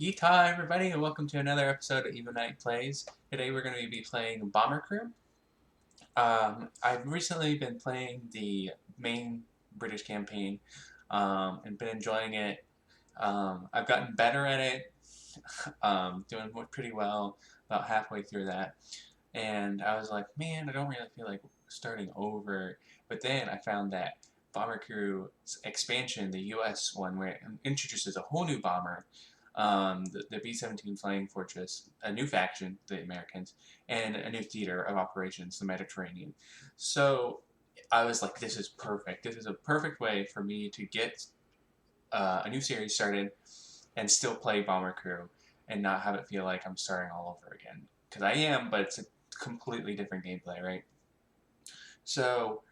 Yeehaw, everybody, and welcome to another episode of Eva Knight Plays. Today we're going to be playing Bomber Crew. I've recently been playing the main British campaign and been enjoying it. I've gotten better at it, doing pretty well about halfway through that. And I was like, man, I don't really feel like starting over. But then I found that Bomber Crew expansion, the US one, where it introduces a whole new bomber, the B-17 Flying Fortress, a new faction, the Americans, and a new theater of operations, the Mediterranean. So I was like, this is perfect. This is a perfect way for me to get a new series started and still play Bomber Crew and not have it feel like I'm starting all over again. Because I am, but it's a completely different gameplay, right? So,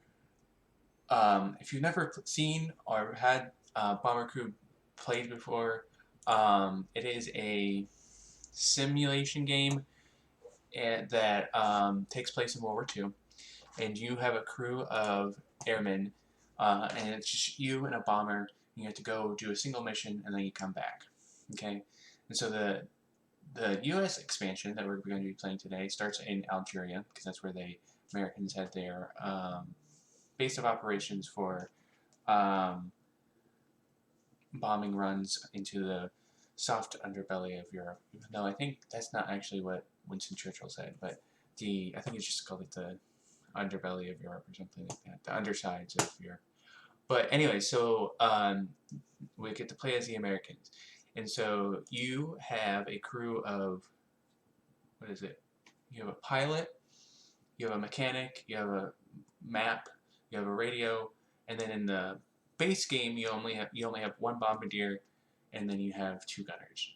if you've never seen or had Bomber Crew played before, it is a simulation game that takes place in World War II, and you have a crew of airmen, and it's just you and a bomber. You have to go do a single mission, and then you come back. Okay, and so the U.S. expansion that we're going to be playing today starts in Algeria because that's where the Americans had their base of operations for um, bombing runs into the soft underbelly of Europe. Even though I think that's not actually what Winston Churchill said, but I think it's just called it the underbelly of Europe or something like that, the undersides of Europe. But anyway, so we get to play as the Americans, and so you have a crew of what is it? You have a pilot, you have a mechanic, you have a map, you have a radio, and then in the base game you only have one bombardier, and then you have two gunners.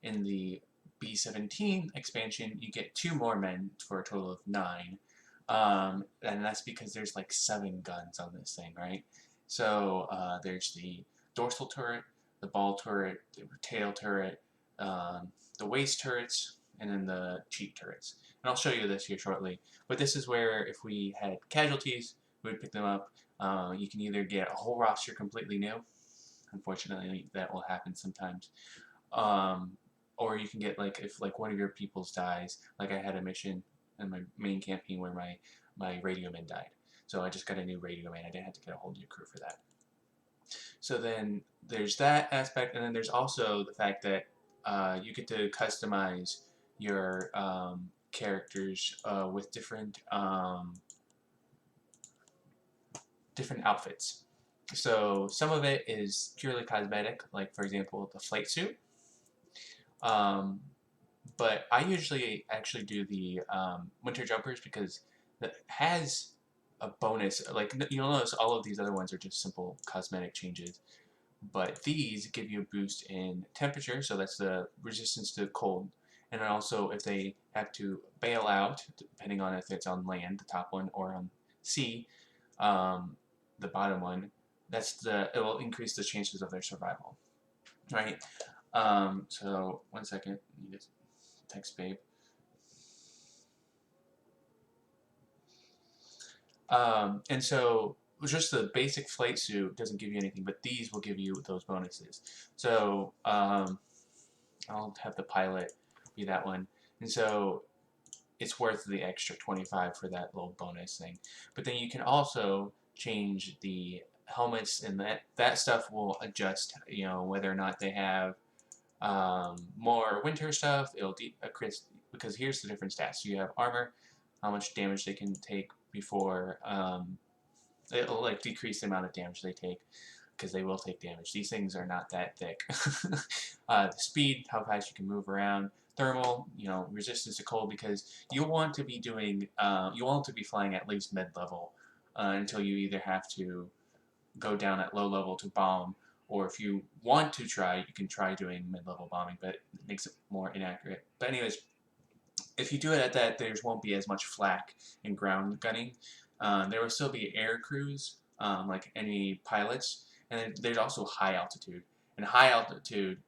In the B-17 expansion, you get two more men for a total of 9, and that's because there's like 7 guns on this thing, right? So there's the dorsal turret, the ball turret, the tail turret, the waist turrets, and then the cheek turrets. And I'll show you this here shortly. But this is where if we had casualties, we would pick them up. You can either get a whole roster completely new. Unfortunately, that will happen sometimes. Um, or you can get like if like one of your peoples dies. Like I had a mission in my main campaign where my radio man died. So I just got a new radio man. I didn't have to get a whole new crew for that. So then there's that aspect, and then there's also the fact that you get to customize your characters with different outfits. So some of it is purely cosmetic, like for example the flight suit. Um, but I usually actually do the winter jumpers because that has a bonus. Like you'll notice all of these other ones are just simple cosmetic changes, but these give you a boost in temperature, so that's the resistance to cold. And then also if they have to bail out, depending on if it's on land, the top one, or on sea, um, the bottom one, it will increase the chances of their survival, right? So one second, you just text babe. And so just the basic flight suit doesn't give you anything, but these will give you those bonuses. So I'll have the pilot be that one. And so it's worth the extra 25 for that little bonus thing. But then you can also change the helmets, and that stuff will adjust, whether or not they have more winter stuff. It'll decrease, because here's the different stats. You have armor, how much damage they can take before, it'll like decrease the amount of damage they take, because they will take damage. These things are not that thick. The speed, how fast you can move around. Thermal, resistance to cold, because you want to be flying at least mid-level until you either have to go down at low level to bomb, or if you want to try, you can try doing mid-level bombing, but it makes it more inaccurate. But anyways, if you do it at that, there won't be as much flak and ground gunning. There will still be air crews, like any pilots, and then there's also high altitude. And high altitude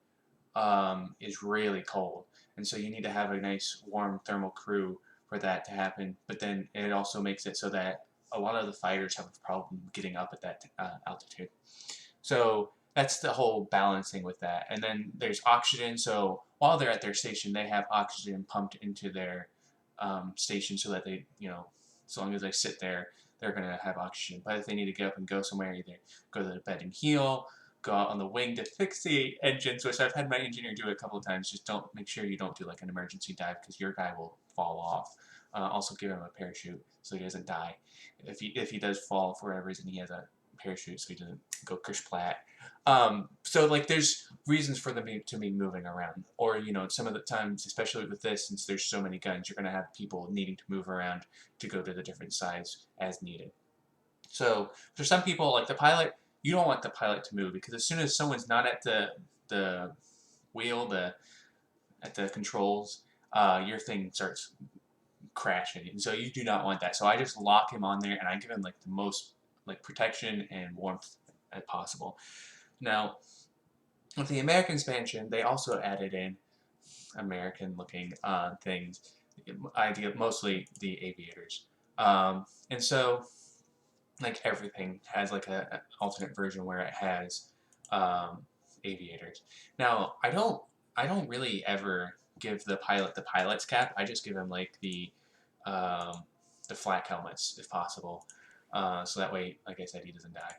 is really cold, and so you need to have a nice warm thermal crew for that to happen. But then it also makes it so that a lot of the fighters have a problem getting up at that altitude. So that's the whole balancing with that. And then there's oxygen. So while they're at their station, they have oxygen pumped into their station so that they, as long as they sit there, they're going to have oxygen. But if they need to get up and go somewhere, either go to the bed and heal, go out on the wing to fix the engines, which I've had my engineer do a couple of times. Just don't make sure you don't do like an emergency dive because your guy will fall off. Also, give him a parachute so he doesn't die. If he does fall for whatever reason, he has a parachute so he doesn't go kersplat. So like there's reasons for them to be moving around, or some of the times, especially with this, since there's so many guns, you're going to have people needing to move around to go to the different sides as needed. So for some people, like the pilot, you don't want the pilot to move because as soon as someone's not at the wheel, at the controls, your thing starts crashing, and so you do not want that. So I just lock him on there, and I give him like the most like protection and warmth as possible. Now, with the American expansion, they also added in American-looking things. Mostly the aviators, and so like everything has like an alternate version where it has um, aviators. Now, I don't really ever give the pilot the pilot's cap. I just give him like um, the flak helmets if possible, so that way, like I said, he doesn't die.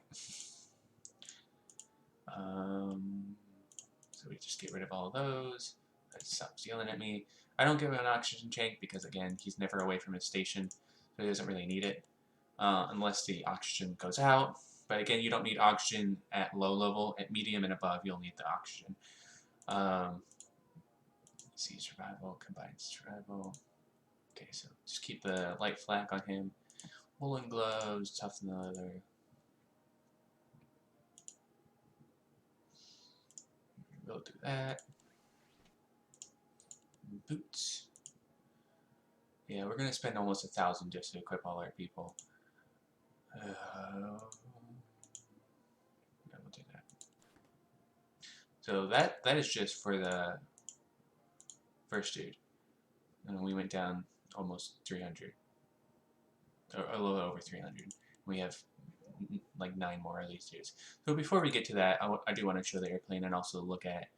So we just get rid of all of those. That stops yelling at me. I don't give him an oxygen tank because, again, he's never away from his station, so he doesn't really need it unless the oxygen goes out. But again, you don't need oxygen at low level. At medium and above, you'll need the oxygen. Let's see, survival, combined survival. Okay, so just keep the light flak on him. Woolen gloves, toughen the leather. We'll do that. Boots. Yeah, we're gonna spend almost 1,000 just to equip all our people. Yeah, we'll do that. So that is just for the first dude, and we went down almost 300, or a little over 300. We have like 9 more of these dudes. So before we get to that, I do want to show the airplane and also look at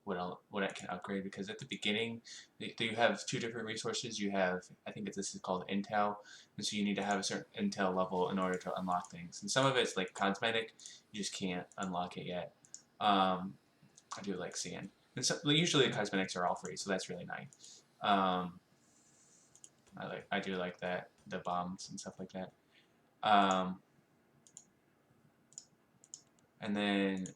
what it can upgrade, because at the beginning you have 2 different resources. You have, I think this is called Intel, and so you need to have a certain Intel level in order to unlock things. And some of it's like cosmetic, you just can't unlock it yet. I do like seeing, and so, usually the cosmetics are all free, so that's really nice. I do like that, the bombs and stuff like that. And then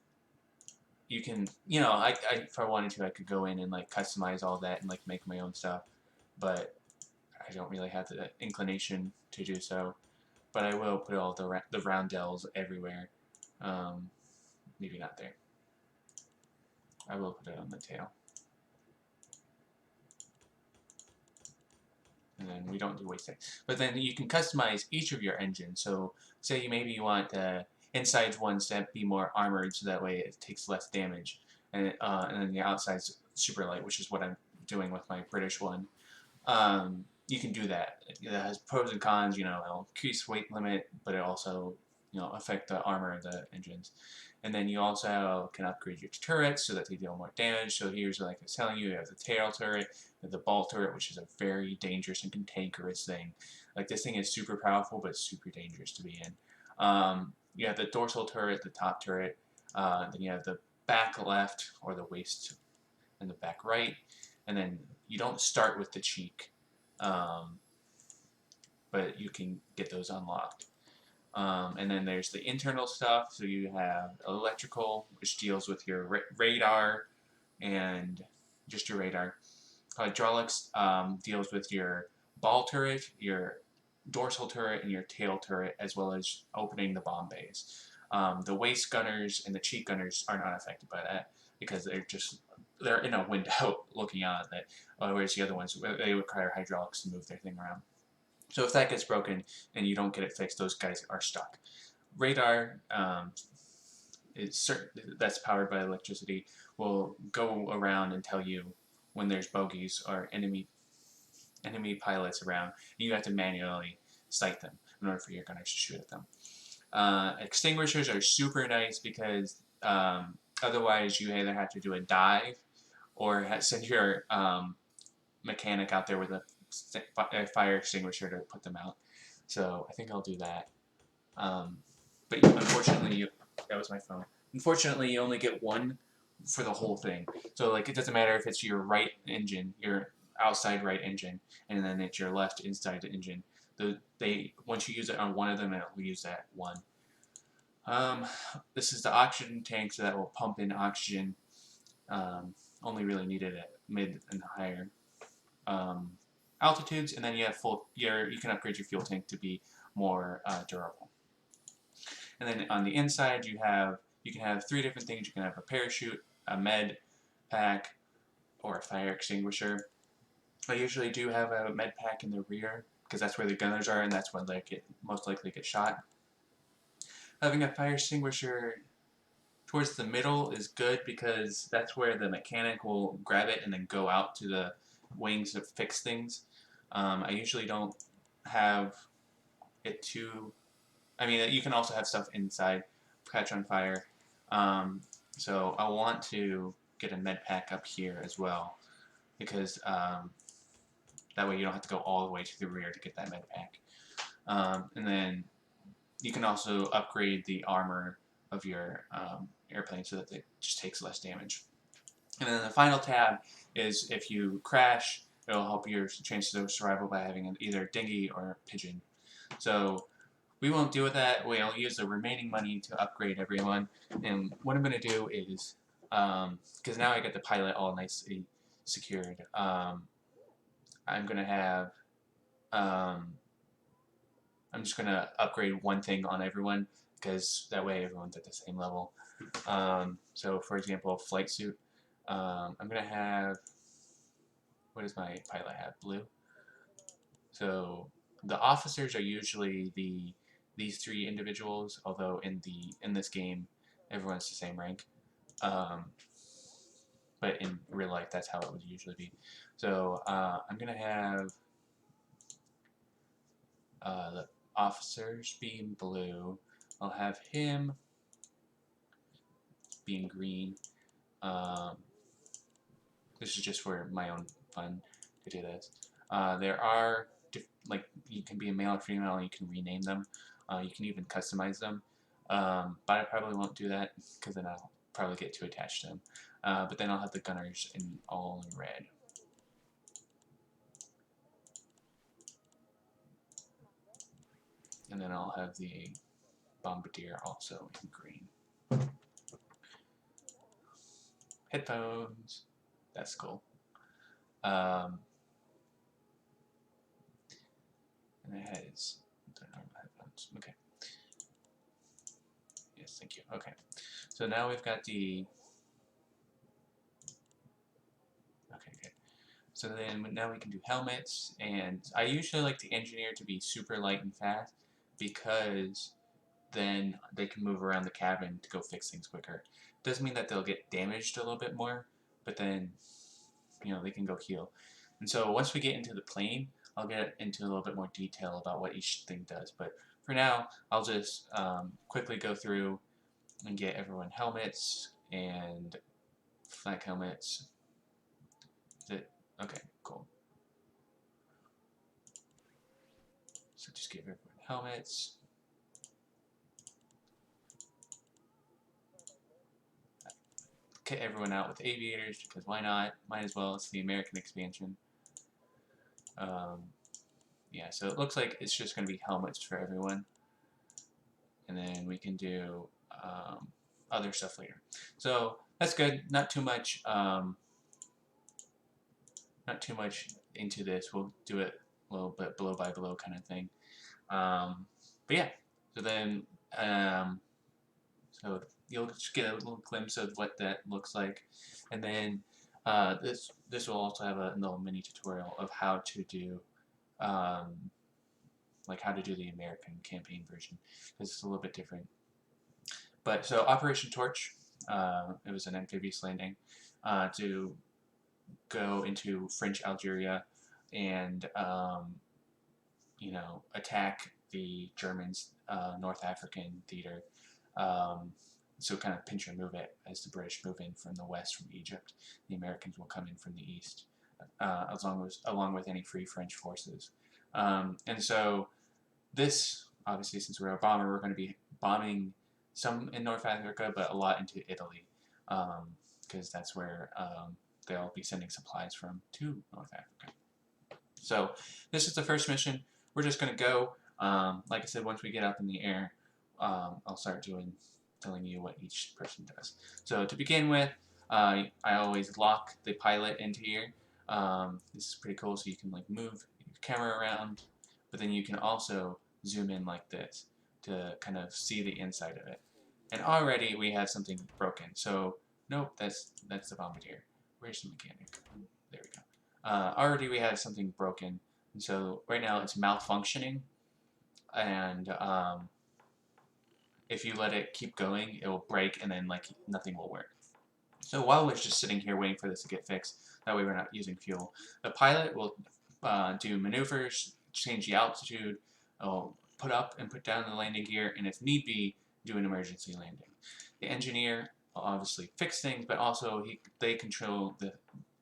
you can, if I wanted to, I could go in and like customize all that and like make my own stuff, but I don't really have the inclination to do so. But I will put all the roundels everywhere. Maybe not there. I will put it on the tail. And then we don't do wasting. But then you can customize each of your engines. So say maybe you want the inside ones to be more armored, so that way it takes less damage, and then the outside's super light, which is what I'm doing with my British one. You can do that. It has pros and cons. It'll increase weight limit, but it also affect the armor of the engines. And then you also can upgrade your turrets so that they deal more damage. So here's, like I was telling you, you have the tail turret, the ball turret, which is a very dangerous and cantankerous thing. Like, this thing is super powerful, but super dangerous to be in. You have the dorsal turret, the top turret. Then you have the back left, or the waist, and the back right. And then you don't start with the cheek, but you can get those unlocked. And then there's the internal stuff. So you have electrical, which deals with your radar and just your radar. Hydraulics deals with your ball turret, your dorsal turret, and your tail turret, as well as opening the bomb bays. The waist gunners and the cheek gunners are not affected by that because they're in a window looking out at it. Whereas the other ones, they require hydraulics to move their thing around. So if that gets broken and you don't get it fixed, those guys are stuck. Radar, that's powered by electricity, will go around and tell you when there's bogeys or enemy pilots around, and you have to manually sight them in order for your gunners to shoot at them. Extinguishers are super nice because Otherwise, you either have to do a dive or send your mechanic out there with a fire extinguisher to put them out. So I think I'll do that. But unfortunately, that was my phone. Unfortunately, you only get one for the whole thing. So like it doesn't matter if it's your right engine, your outside right engine, and then it's your left inside engine. They once you use it on one of them, it will use that one. Um, this is the oxygen tank, so that will pump in oxygen. Only really needed at mid and higher um, altitudes, and then you have you can upgrade your fuel tank to be more durable. And then on the inside, you can have three different things. You can have a parachute, a med pack, or a fire extinguisher. I usually do have a med pack in the rear because that's where the gunners are, and that's when they most likely get shot. Having a fire extinguisher towards the middle is good because that's where the mechanic will grab it and then go out to the wings to fix things. I usually don't have it too. I mean, you can also have stuff inside catch on fire. So I want to get a med pack up here as well because that way you don't have to go all the way to the rear to get that med pack. And then you can also upgrade the armor of your airplane so that it just takes less damage. And then the final tab is if you crash, it'll help your chances of survival by having either a dinghy or a pigeon. So we won't deal with that. We'll use the remaining money to upgrade everyone. And what I'm going to do is, because now I got the pilot all nicely secured, I'm going to have, I'm just going to upgrade one thing on everyone because that way everyone's at the same level. So for example, flight suit. I'm going to have, what does my pilot have? Blue. So the officers are usually these three individuals, although in this game everyone's the same rank. But in real life that's how it would usually be. So I'm gonna have the officers being blue. I'll have him being green. This is just for my own fun to do this. There are like you can be a male or female and you can rename them. You can even customize them. But I probably won't do that because then I'll probably get too attached to them. But then I'll have the gunners all in red. And then I'll have the bombardier also in green. Headphones. That's cool. And it has headphones. Okay. Yes, thank you. Okay. So now we've got the. Okay, good. So then now we can do helmets, and I usually like the engineer to be super light and fast because then they can move around the cabin to go fix things quicker. Doesn't mean that they'll get damaged a little bit more, but then they can go heal. And so once we get into the plane, I'll get into a little bit more detail about what each thing does. But for now, I'll just quickly go through and get everyone helmets and flak helmets. Is it? Okay, cool. So just give everyone helmets. Kit everyone out with aviators because why not? Might as well. It's the American expansion. Yeah, so it looks like it's just going to be helmets for everyone. And then we can do other stuff later. So that's good. Not too much into this. We'll do it a little bit blow by blow kind of thing. But yeah, so then so you'll just get a little glimpse of what that looks like, and then this will also have a little mini tutorial of how to do like how to do the American campaign version because it's a little bit different. But so Operation Torch, it was an amphibious landing to go into French Algeria and attack the Germans' North African theater. so kind of pinch or move it as the British move in from the west, from Egypt. The Americans will come in from the east, along with any Free French forces. And so this, obviously, since we're a bomber, we're going to be bombing some in North Africa, but a lot into Italy, because that's where they'll be sending supplies from to North Africa. So this is the first mission. We're just going to go. Like I said, once we get up in the air, I'll start telling you what each person does. So to begin with, I always lock the pilot into here. This is pretty cool, so you can like move your camera around, but then you can also zoom in like this to kind of see the inside of it. And already we have something broken. So nope, that's the bombardier. Where's the mechanic? There we go. Already we have something broken, and so right now it's malfunctioning, and if you let it keep going, it will break, and then like nothing will work. So while we're just sitting here waiting for this to get fixed, that way we're not using fuel, the pilot will do maneuvers, change the altitude, put up and put down the landing gear, and if need be, do an emergency landing. The engineer will obviously fix things, but also they control the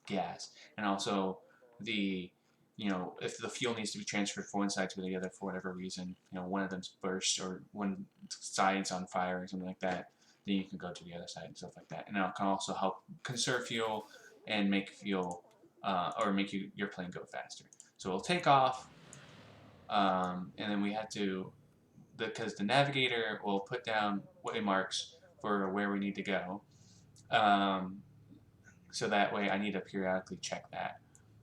gas, and also if the fuel needs to be transferred from one side to the other for whatever reason, one of them's burst or one side's on fire or something like that, then you can go to the other side and stuff like that. And it can also help conserve fuel and make fuel or make your plane go faster. So we'll take off, and then we have to, because the navigator will put down waymarks for where we need to go. So that way I need to periodically check that,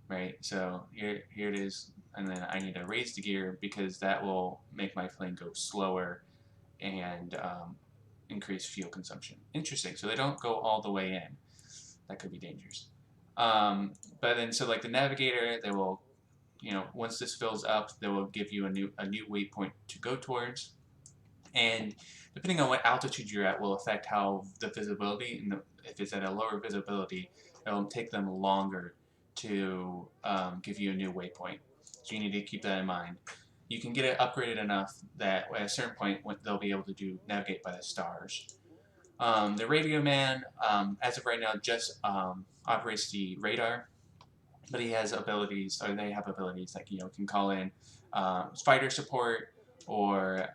right? So here it is, and then I need to raise the gear because that will make my plane go slower and increase fuel consumption. Interesting, so they don't go all the way in. That could be dangerous. But then, so like the navigator, they will, once this fills up, they will give you a new waypoint to go towards. And depending on what altitude you're at will affect how the visibility, and if it's at a lower visibility, it will take them longer to give you a new waypoint. So you need to keep that in mind. You can get it upgraded enough that at a certain point they'll be able to navigate by the stars. The radio man, as of right now, just operates the radar, but he has abilities, or they have abilities like can call in fighter support or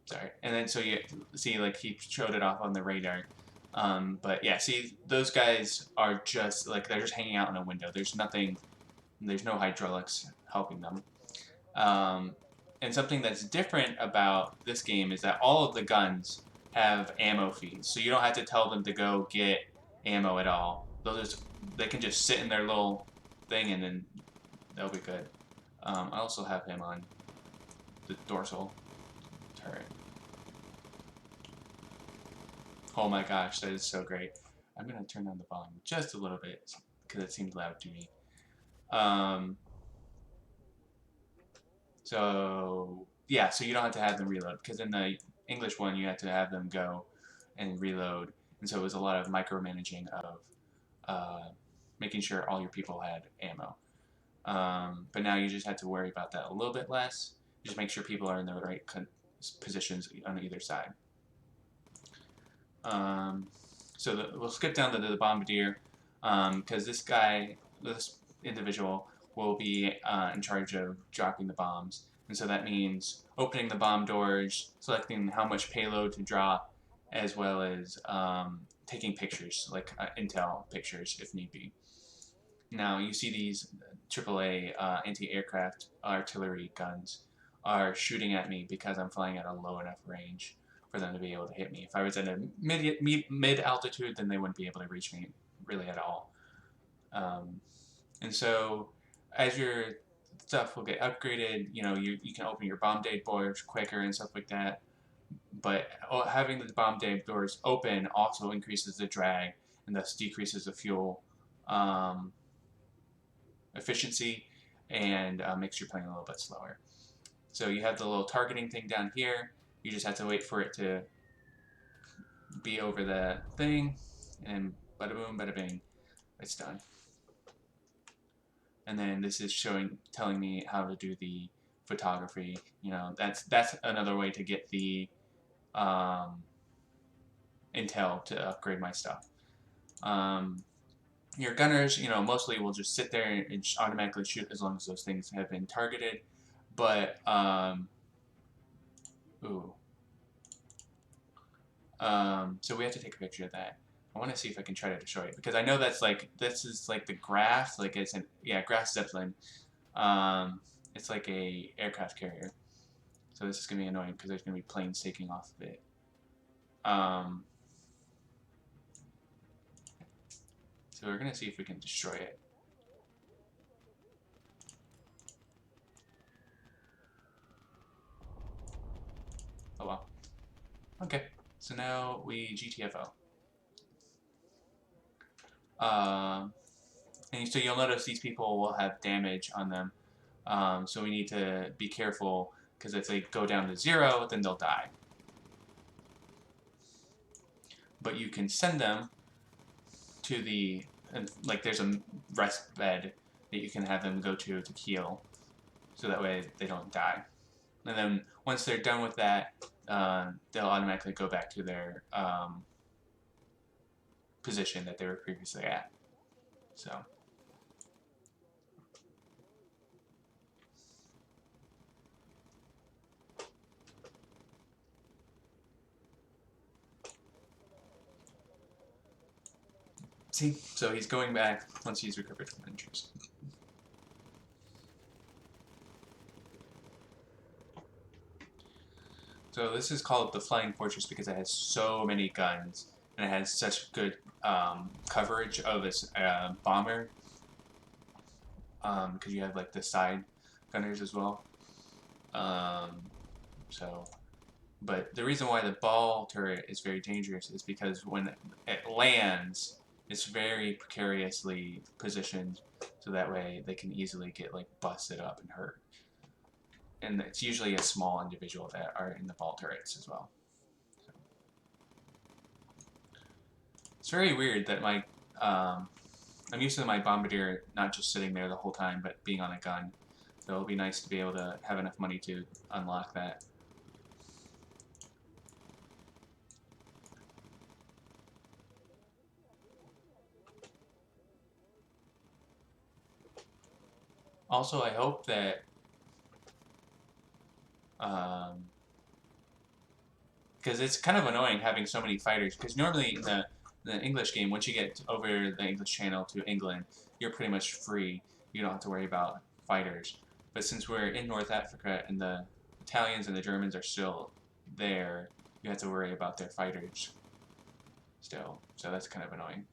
sorry, and then so you see like he showed it off on the radar. But yeah, see those guys are just like they're just hanging out in a window. There's no hydraulics helping them. And something that's different about this game is that all of the guns have ammo feeds, so you don't have to tell them to go get ammo at all. They can just sit in their little thing and then they'll be good. I also have him on the dorsal turret. Oh my gosh, that is so great. I'm going to turn down the volume just a little bit because it seemed loud to me. So yeah, so you don't have to have them reload, because in the English one you had to have them go and reload, and so it was a lot of micromanaging of making sure all your people had ammo. But now you just have to worry about that a little bit less. Just make sure people are in the right positions on either side. So we'll skip down to the bombardier, because this individual will be in charge of dropping the bombs. And so that means opening the bomb doors, selecting how much payload to drop, as well as taking pictures, like intel pictures if need be. Now you see these AAA anti-aircraft artillery guns are shooting at me because I'm flying at a low enough range for them to be able to hit me. If I was at a mid altitude, then they wouldn't be able to reach me really at all. And so as your stuff will get upgraded, you can open your bomb day doors quicker and stuff like that. But having the bomb day doors open also increases the drag and thus decreases the fuel efficiency and makes your plane a little bit slower. So you have the little targeting thing down here. You just have to wait for it to be over the thing, and bada boom, bada bing, it's done. And then this is telling me how to do the photography. You know, that's another way to get the intel to upgrade my stuff. Your gunners, you know, mostly will just sit there and automatically shoot as long as those things have been targeted. But ooh, so we have to take a picture of that. I want to see if I can try to destroy it because I know that's like this is like the Graf, like it's an Graf Zeppelin. It's like a aircraft carrier, so this is gonna be annoying because there's gonna be planes taking off of it. So we're gonna see if we can destroy it. Oh well. Okay, so now we GTFO. And so you'll notice these people will have damage on them. So we need to be careful because if they go down to 0, then they'll die. But you can send them to the, like there's a rest bed that you can have them go to heal. So that way they don't die. And then once they're done with that, they'll automatically go back to their position that they were previously at. So. See, so he's going back once he's recovered from injuries. So this is called the Flying Fortress because it has so many guns and it has such good coverage of its bomber. Because you have like the side gunners as well. But the reason why the ball turret is very dangerous is because when it lands, it's very precariously positioned, so that way they can easily get like busted up and hurt. And it's usually a small individual that are in the ball turrets as well. So. It's very weird that my I'm used to my bombardier not just sitting there the whole time, but being on a gun. So it'll be nice to be able to have enough money to unlock that. Also, I hope that because it's kind of annoying having so many fighters. Because normally in the English game, once you get over the English Channel to England, you're pretty much free. You don't have to worry about fighters. But since we're in North Africa and the Italians and the Germans are still there, you have to worry about their fighters still. So that's kind of annoying.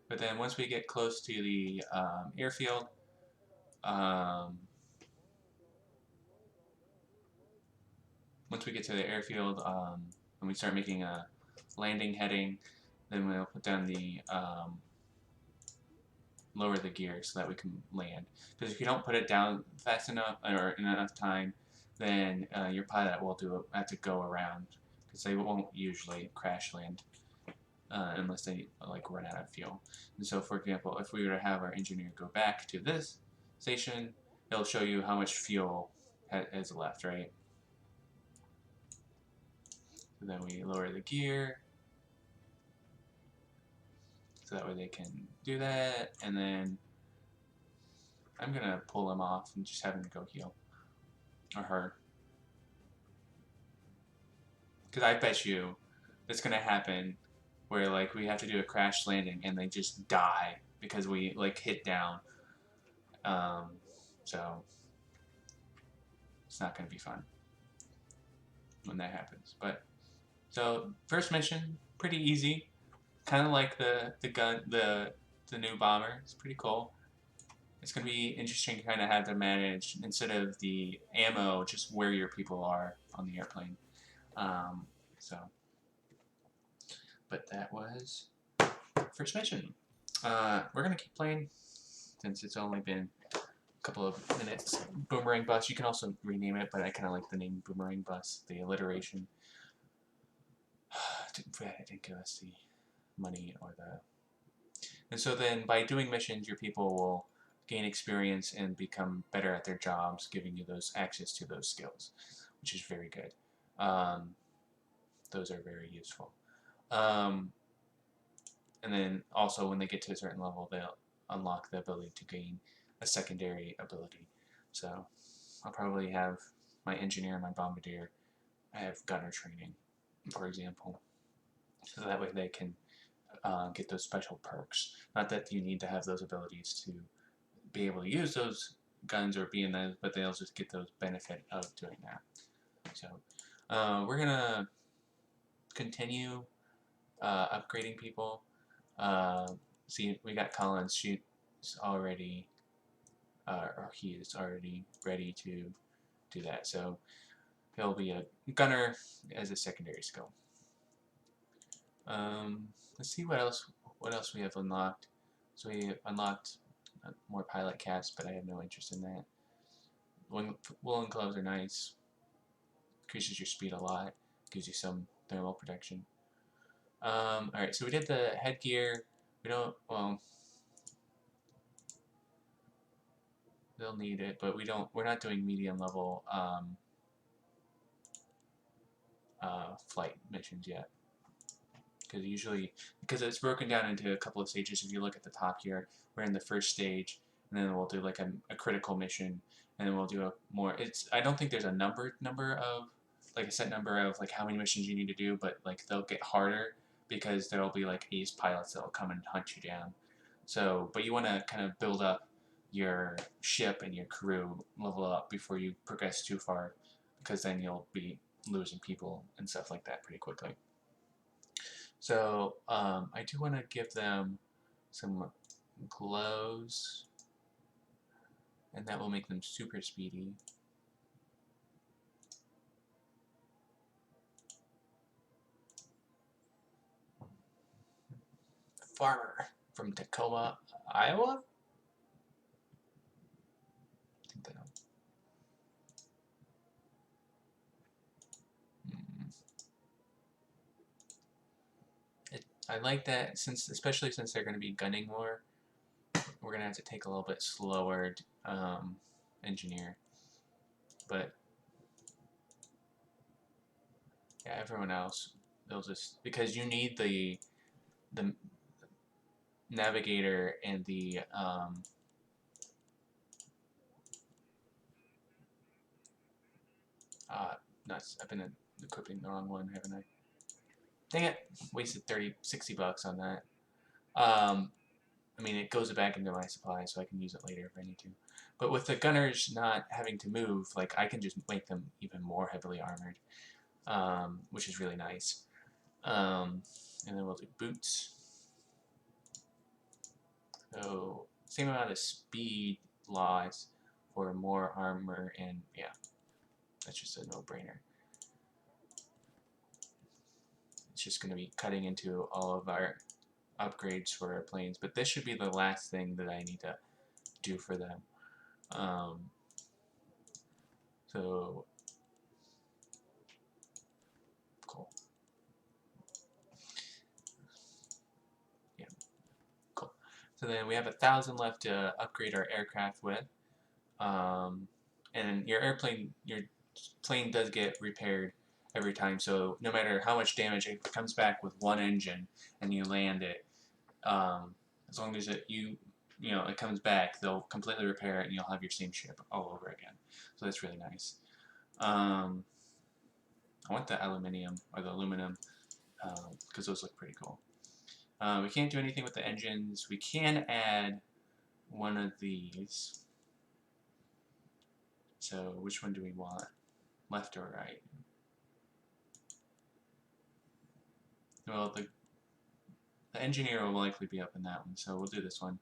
But then once we get close to the airfield, once we get to the airfield and we start making a landing heading, then we'll put down the lower the gear so that we can land. Because if you don't put it down fast enough or in enough time, then your pilot will have to go around because they won't usually crash land unless they like run out of fuel. And so, for example, if we were to have our engineer go back to this station, it'll show you how much fuel is left, right? So then we lower the gear. So that way they can do that, and then I'm gonna pull him off and just have him go heal. Or her. Because I bet you that's gonna happen where like we have to do a crash landing and they just die because we like hit down. So it's not gonna be fun when that happens. But so first mission, pretty easy. Kind of like the new bomber. It's pretty cool. It's going to be interesting to kind of have to manage, instead of the ammo, just where your people are on the airplane. But that was first mission. We're going to keep playing since it's only been a couple of minutes. Boomerang Bus, you can also rename it, but I kind of like the name Boomerang Bus, the alliteration. It didn't give us the money or the... And so then by doing missions, your people will gain experience and become better at their jobs, giving you those access to those skills, which is very good. Those are very useful. And then also when they get to a certain level, they'll unlock the ability to gain a secondary ability. So I'll probably have my engineer and my bombardier have gunner training, for example, so that way they can get those special perks. Not that you need to have those abilities to be able to use those guns or be in those, but they'll just get those benefit of doing that. So we're gonna continue upgrading people. See, we got Collins. She's already, or he is already ready to do that. So he'll be a gunner as a secondary skill. Let's see what else we have unlocked. So we unlocked more pilot caps, but I have no interest in that. Woolen gloves are nice. Increases your speed a lot. Gives you some thermal protection. Alright, so we did the headgear. We don't, well, they'll need it, but we're not doing medium level flight missions yet. Because it's broken down into a couple of stages. If you look at the top here, we're in the first stage, and then we'll do like a critical mission, and then we'll do a more, I don't think there's a number of, like a set number of like how many missions you need to do, but like they'll get harder because there'll be like ace pilots that'll come and hunt you down. So, but you want to kind of build up your ship and your crew, level up before you progress too far, because then you'll be losing people and stuff like that pretty quickly. So I do want to give them some glows, and that will make them super speedy. Farmer from Tacoma, Iowa? I think that. I like that, especially since they're going to be gunning more. We're going to have to take a little bit slower engineer. But yeah, everyone else, they'll just, because you need the navigator and the nuts. I've been equipping the wrong one, haven't I? Dang it! Wasted 60 bucks on that. I mean, it goes back into my supply, so I can use it later if I need to. But with the gunners not having to move, like I can just make them even more heavily armored, which is really nice. And then we'll do boots. So same amount of speed loss for more armor, and yeah, that's just a no-brainer. It's just going to be cutting into all of our upgrades for our planes, but this should be the last thing that I need to do for them. So cool. Yeah, cool. So then we have 1,000 left to upgrade our aircraft with, and your plane does get repaired every time. So no matter how much damage, it comes back with one engine, and you land it. As long as it comes back, they'll completely repair it, and you'll have your same ship all over again. So that's really nice. I want the aluminum or the aluminum because those look pretty cool. We can't do anything with the engines. We can add one of these. So which one do we want? Left or right? Well, the engineer will likely be up in that one, so we'll do this one.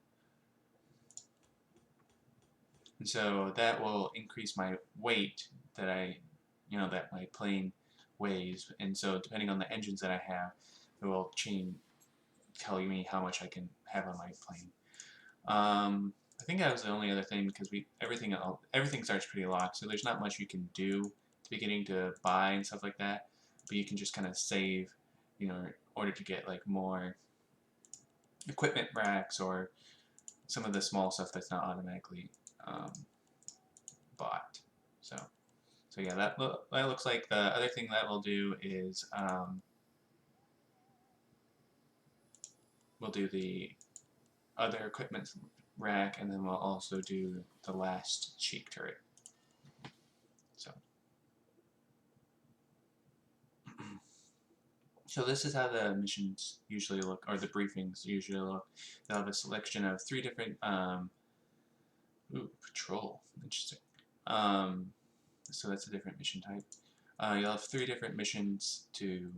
And so that will increase my weight that that my plane weighs. And so depending on the engines that I have, it will tell me how much I can have on my plane. I think that was the only other thing because everything starts pretty locked, so there's not much you can do at the beginning to buy and stuff like that. But you can just kind of save, in order to get like more equipment racks or some of the small stuff that's not automatically bought. So yeah, that looks like the other thing that we'll do is we'll do the other equipment rack, and then we'll also do the last cheek turret. So, so this is how the missions usually look, or the briefings usually look. They'll have a selection of 3 different, patrol, interesting. So that's a different mission type. You'll have 3 different missions to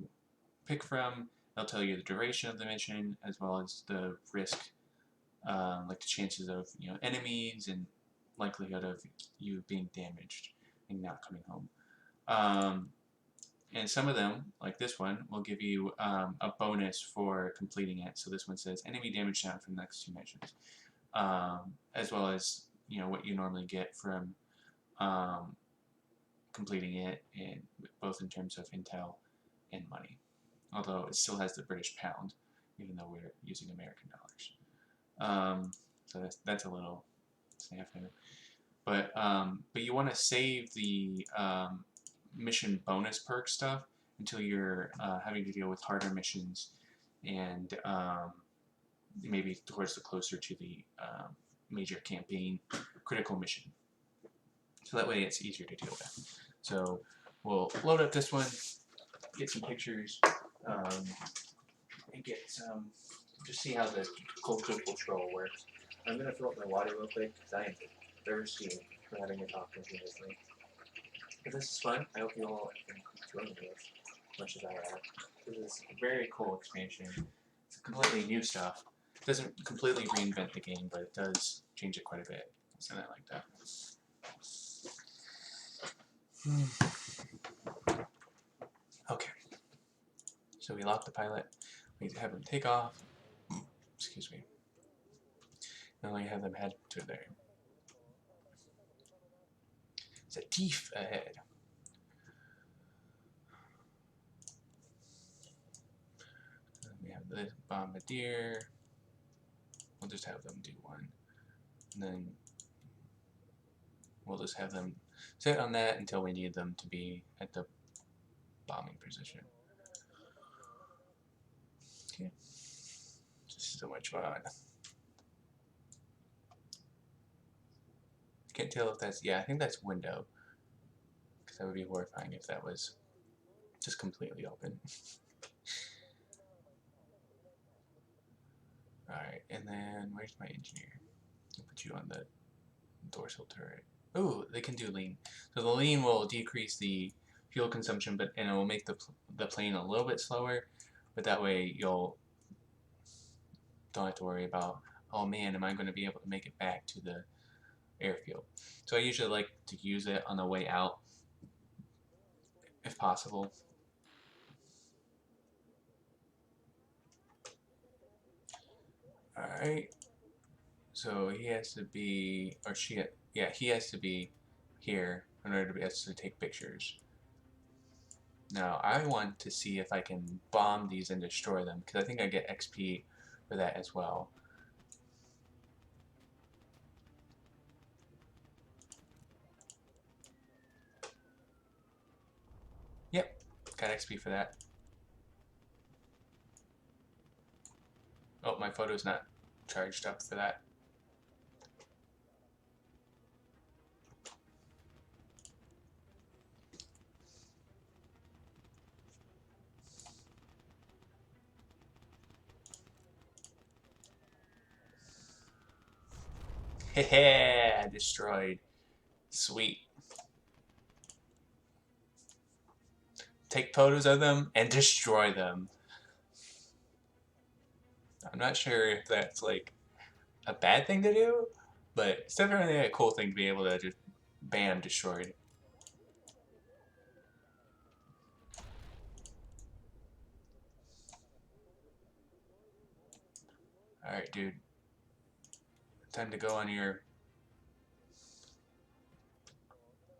pick from. They'll tell you the duration of the mission, as well as the risk, like the chances of enemies and likelihood of you being damaged and not coming home. And some of them, like this one, will give you a bonus for completing it. So this one says enemy damage down for the next 2 missions, as well as what you normally get from completing it, and both in terms of intel and money. Although it still has the British pound, even though we're using American dollars. So that's a little snafu. But you want to save the mission bonus perk stuff until you're having to deal with harder missions, and maybe towards the closer to the major campaign critical mission. So that way it's easier to deal with. So we'll load up this one, get some pictures, and get some, just see how the coastal patrol works. I'm going to fill up my water real quick because I am thirsty for having a talk continuously. But this is fun. I hope you all have been enjoying this as much as I have. This is a very cool expansion. It's completely new stuff. It doesn't completely reinvent the game, but it does change it quite a bit. I'll say that like that. Okay. So we lock the pilot. We have them take off. Excuse me. And we have them head to there. It's a thief ahead. And we have the bombardier. We'll just have them do one. And then we'll just have them sit on that until we need them to be at the bombing position. Okay. Just so much fun. Can't tell if that's, yeah, I think that's window. Because that would be horrifying if that was just completely open. Alright, and then where's my engineer? I'll put you on the dorsal turret. Ooh, they can do lean. So the lean will decrease the fuel consumption, and it will make the plane a little bit slower, but that way you'll don't have to worry about, oh man, am I going to be able to make it back to the airfield. So I usually like to use it on the way out, if possible. Alright, so he has to be, or she, yeah, he has to be here in order to be able to take pictures. Now, I want to see if I can bomb these and destroy them, because I think I get XP for that as well. Yep, got XP for that. Oh, my photo's not charged up for that. Hehe, destroyed. Sweet. Take photos of them and destroy them. I'm not sure if that's like a bad thing to do, but it's definitely a cool thing to be able to just bam, destroyed. Alright, dude. Time to go on your...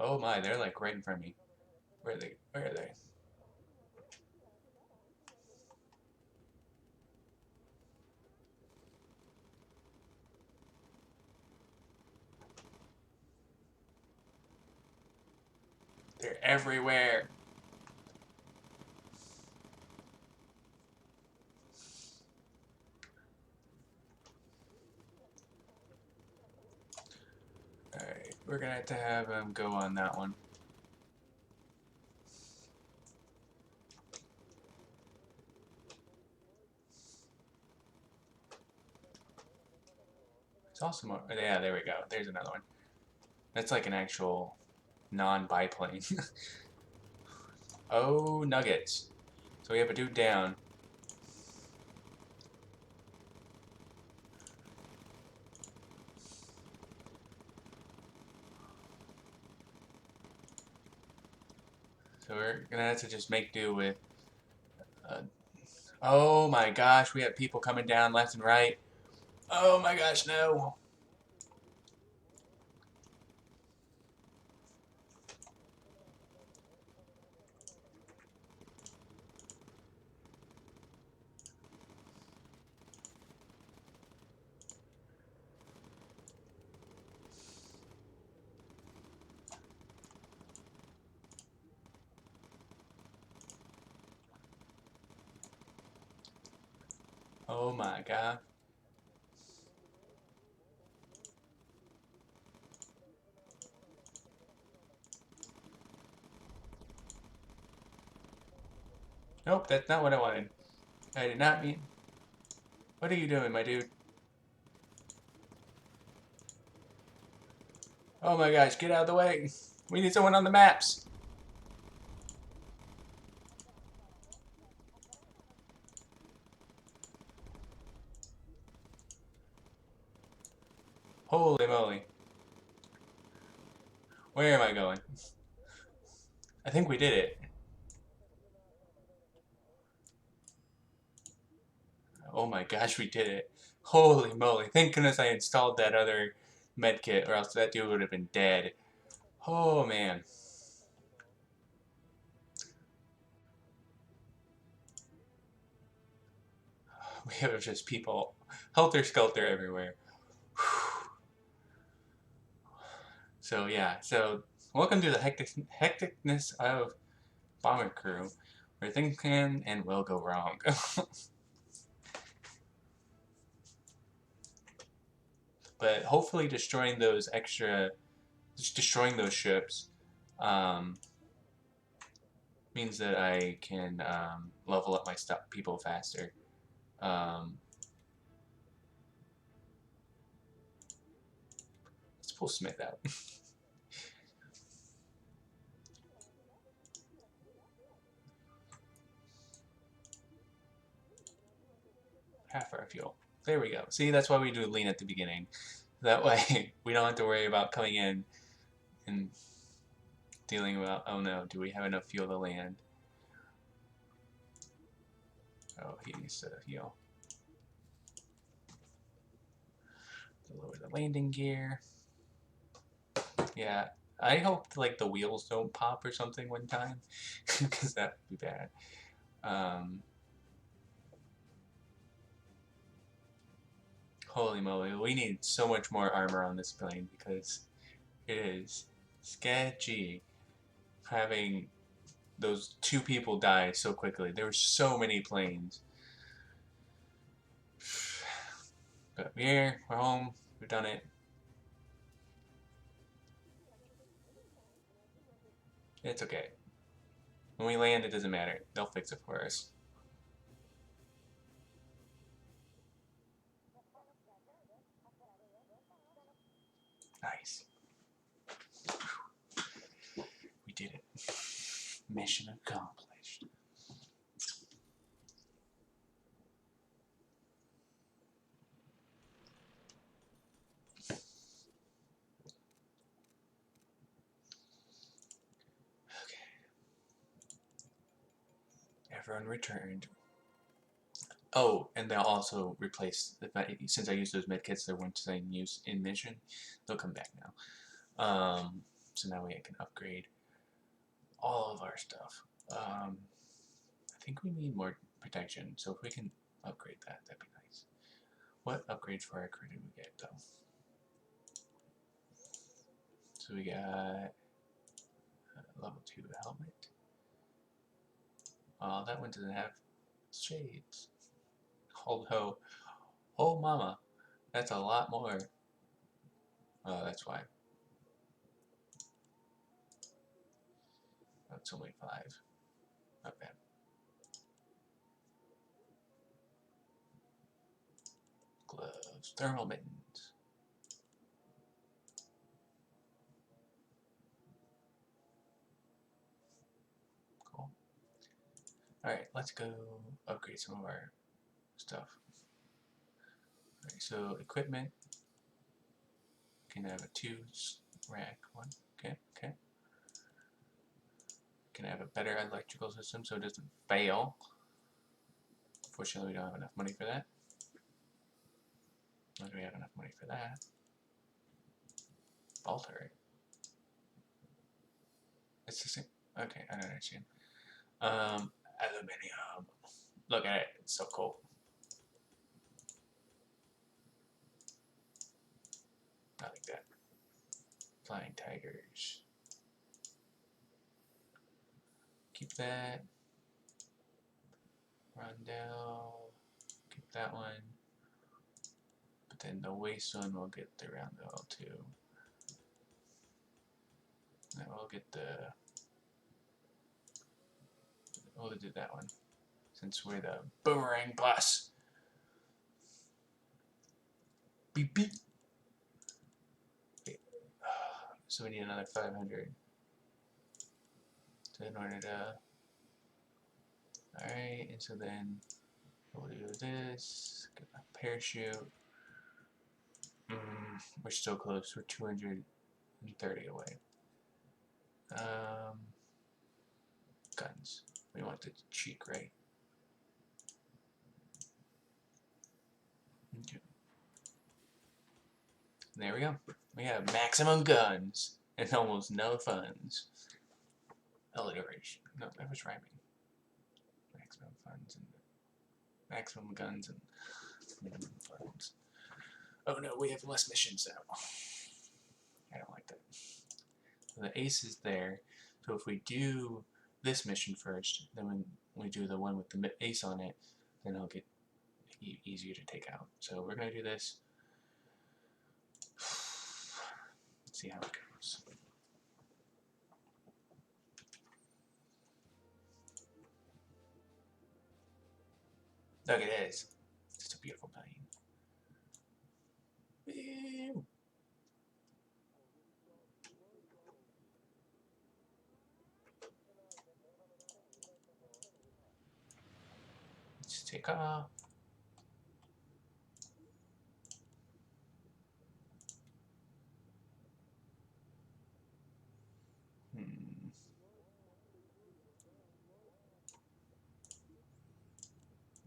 Oh my, they're like right in front of me. Where are they? Where are they? everywhere. Alright, we're gonna have to have him go on that one. It's also more. Yeah, there we go. There's another one. That's like an actual non-biplane. Oh, nuggets. So we have a dude down. So we're gonna have to just make do with. Oh my gosh, we have people coming down left and right. Oh my gosh, no. Oh my god. Nope, that's not what I wanted. I did not mean. What are you doing, my dude? Oh my gosh, get out of the way. We need someone on the maps. Holy moly. Where am I going? I think we did it. Oh my gosh, we did it. Holy moly. Thank goodness I installed that other medkit, or else that dude would have been dead. Oh man. We have just people helter-skelter everywhere. So yeah, so welcome to the hecticness of Bomber Crew, where things can and will go wrong. But hopefully destroying those ships, um, means that I can level up my people faster. Um, let's pull Smith out. Half our fuel. There we go. See, that's why we do lean at the beginning. That way, we don't have to worry about coming in and dealing with, oh no, do we have enough fuel to land? Oh, he needs to heal. Lower the landing gear. Yeah, I hope like the wheels don't pop or something one time, because that would be bad. Holy moly, we need so much more armor on this plane because it is sketchy having those two people die so quickly. There were so many planes. But we're here, we're home, we've done it. It's okay. When we land, it doesn't matter. They'll fix it for us. Nice. We did it. Mission accomplished. Okay. Everyone returned. Oh, and they'll also replace since I use those medkits, they're once I use in mission, they'll come back now. So now we can upgrade all of our stuff. I think we need more protection, so if we can upgrade that, that'd be nice. What upgrades for our crew do we get though? So we got Level 2 helmet. Oh, that one doesn't have shades. Although, oh mama, that's a lot more. Oh, that's why. That's only 5. Not bad. Gloves, thermal mittens. Cool. Alright, let's go upgrade some of our stuff. Alright, so equipment can have a 2 rack one. Okay, okay. Can have a better electrical system so it doesn't fail. Fortunately, we don't have enough money for that. Why do we have enough money for that? Alter it. It's the same. Okay, I don't understand. Aluminium. Look at it. It's so cool. I like that. Flying tigers. Keep that. Rondell. Keep that one. But then the waste one will get the Roundel too. Then we'll get the. We'll do that one. Since we're the Boomerang Plus. Beep beep. So we need another 500. So in order to. Alright, and so then we'll do this. Get my parachute. We're still close. We're 230 away. Guns. We want the cheek, right? Okay. There we go. We have maximum guns and almost no funds. Alliteration. No, that was rhyming. Maximum funds and maximum guns and funds. Oh no, we have less missions now. I don't like that. So the ace is there. So if we do this mission first, then when we do the one with the ace on it, then it'll get easier to take out. So we're going to do this. Let's see how it goes. Look, it is. It's a beautiful plane. Let's take off.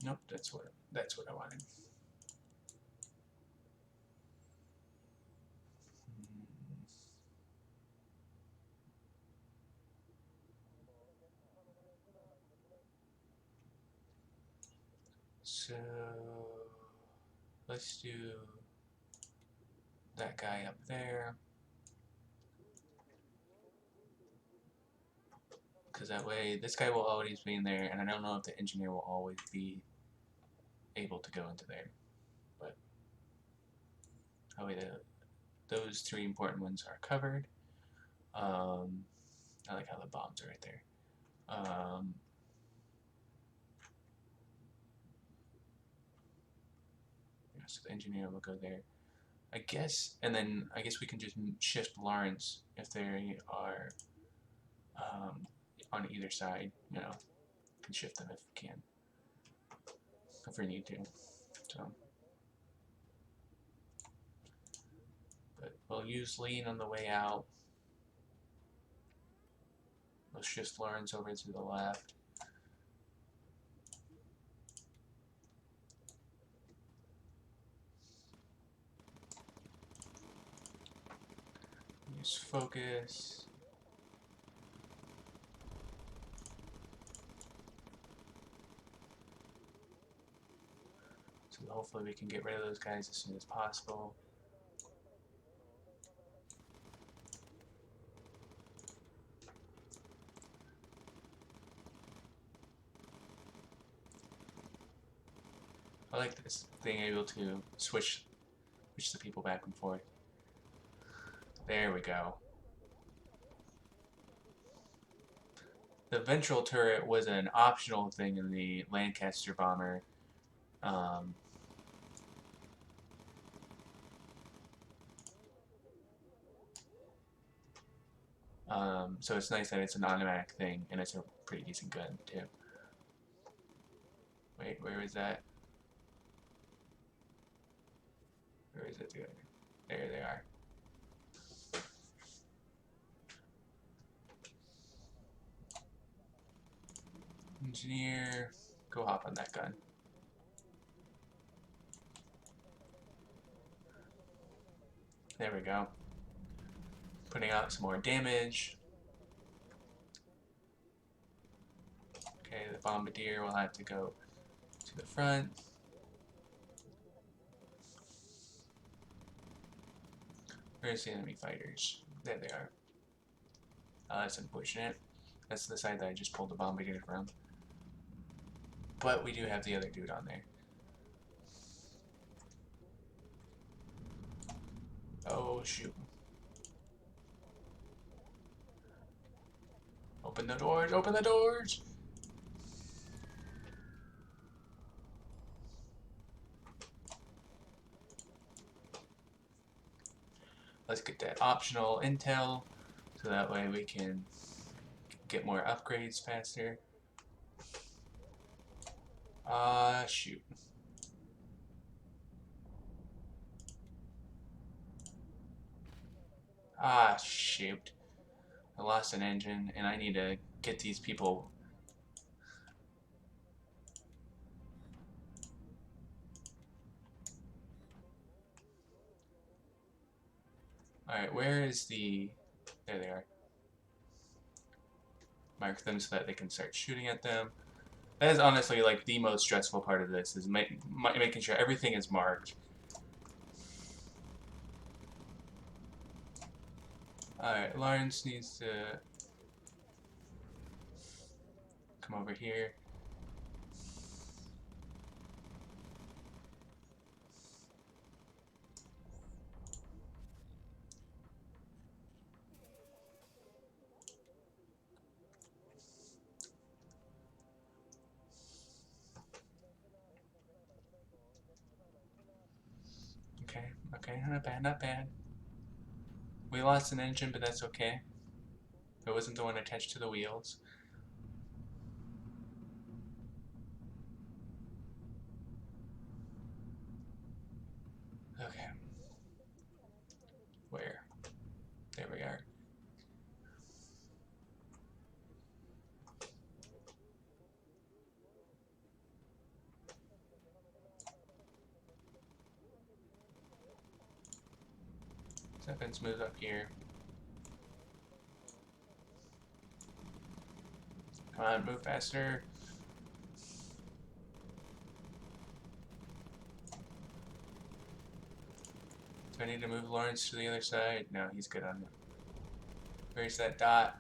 Nope, that's what I wanted. So let's do that guy up there, because that way this guy will always be in there, and I don't know if the engineer will always be able to go into there, but that way those 3 important ones are covered. I like how the bombs are right there. So the engineer will go there, I guess, and then I guess we can just shift Lawrence if they are on either side. You know, can shift them if we can, if we need to. So, but we'll use lean on the way out. We'll shift Lawrence over to the left. Use focus. So hopefully we can get rid of those guys as soon as possible. I like this, being able to switch the people back and forth. There we go. The ventral turret was an optional thing in the Lancaster bomber. Um, so it's nice that it's an automatic thing, and it's a pretty decent gun, too. Wait, where is that? Where is it? There they are. Engineer, go hop on that gun. There we go. Putting out some more damage. Okay, the bombardier will have to go to the front. Where's the enemy fighters? There they are. Oh, that's unfortunate. That's the side that I just pulled the bombardier from. But we do have the other dude on there. Oh, shoot. Open the doors, open the doors! Let's get that optional intel, so that way we can get more upgrades faster. Shoot. Shoot. I lost an engine, and I need to get these people. Alright, where is the... There they are. Mark them so that they can start shooting at them. That is honestly like the most stressful part of this, is making sure everything is marked. Alright, Lawrence needs to come over here. Okay, not bad, not bad. We lost an engine, but that's okay. It wasn't the one attached to the wheels. Okay. Where? There we are. Step and smooth up here. Come on, move faster. Do I need to move Lawrence to the other side? No, he's good on it. Where's that dot?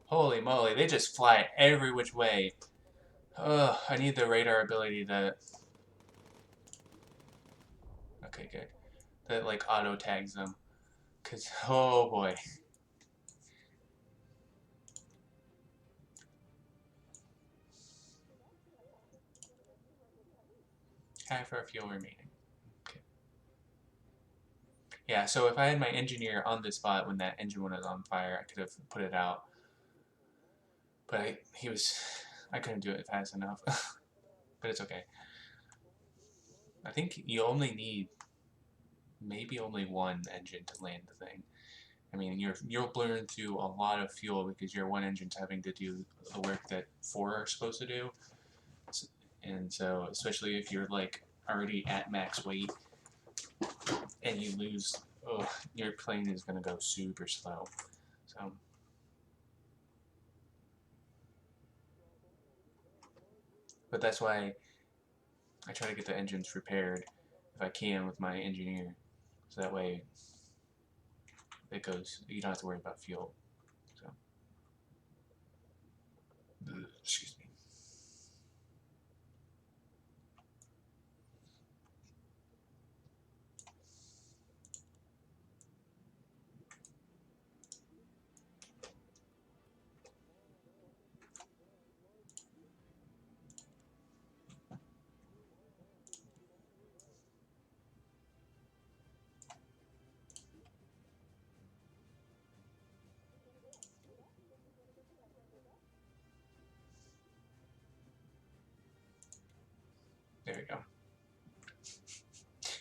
Holy moly, they just fly every which way. Ugh, I need the radar ability to... Okay, good. That, like, auto-tags them. Because, oh boy. Half our fuel remaining. Okay. Yeah, so if I had my engineer on the spot when that engine was on fire, I could have put it out. But I couldn't do it fast enough. But it's okay. I think you only need maybe only one engine to land the thing. I mean, you'll burn through a lot of fuel because your one engine's having to do the work that four are supposed to do. And so, especially if you're like already at max weight and you lose, oh, your plane is going to go super slow. So, but that's why I try to get the engines repaired if I can with my engineer, so that way it goes. You don't have to worry about fuel. So, excuse me.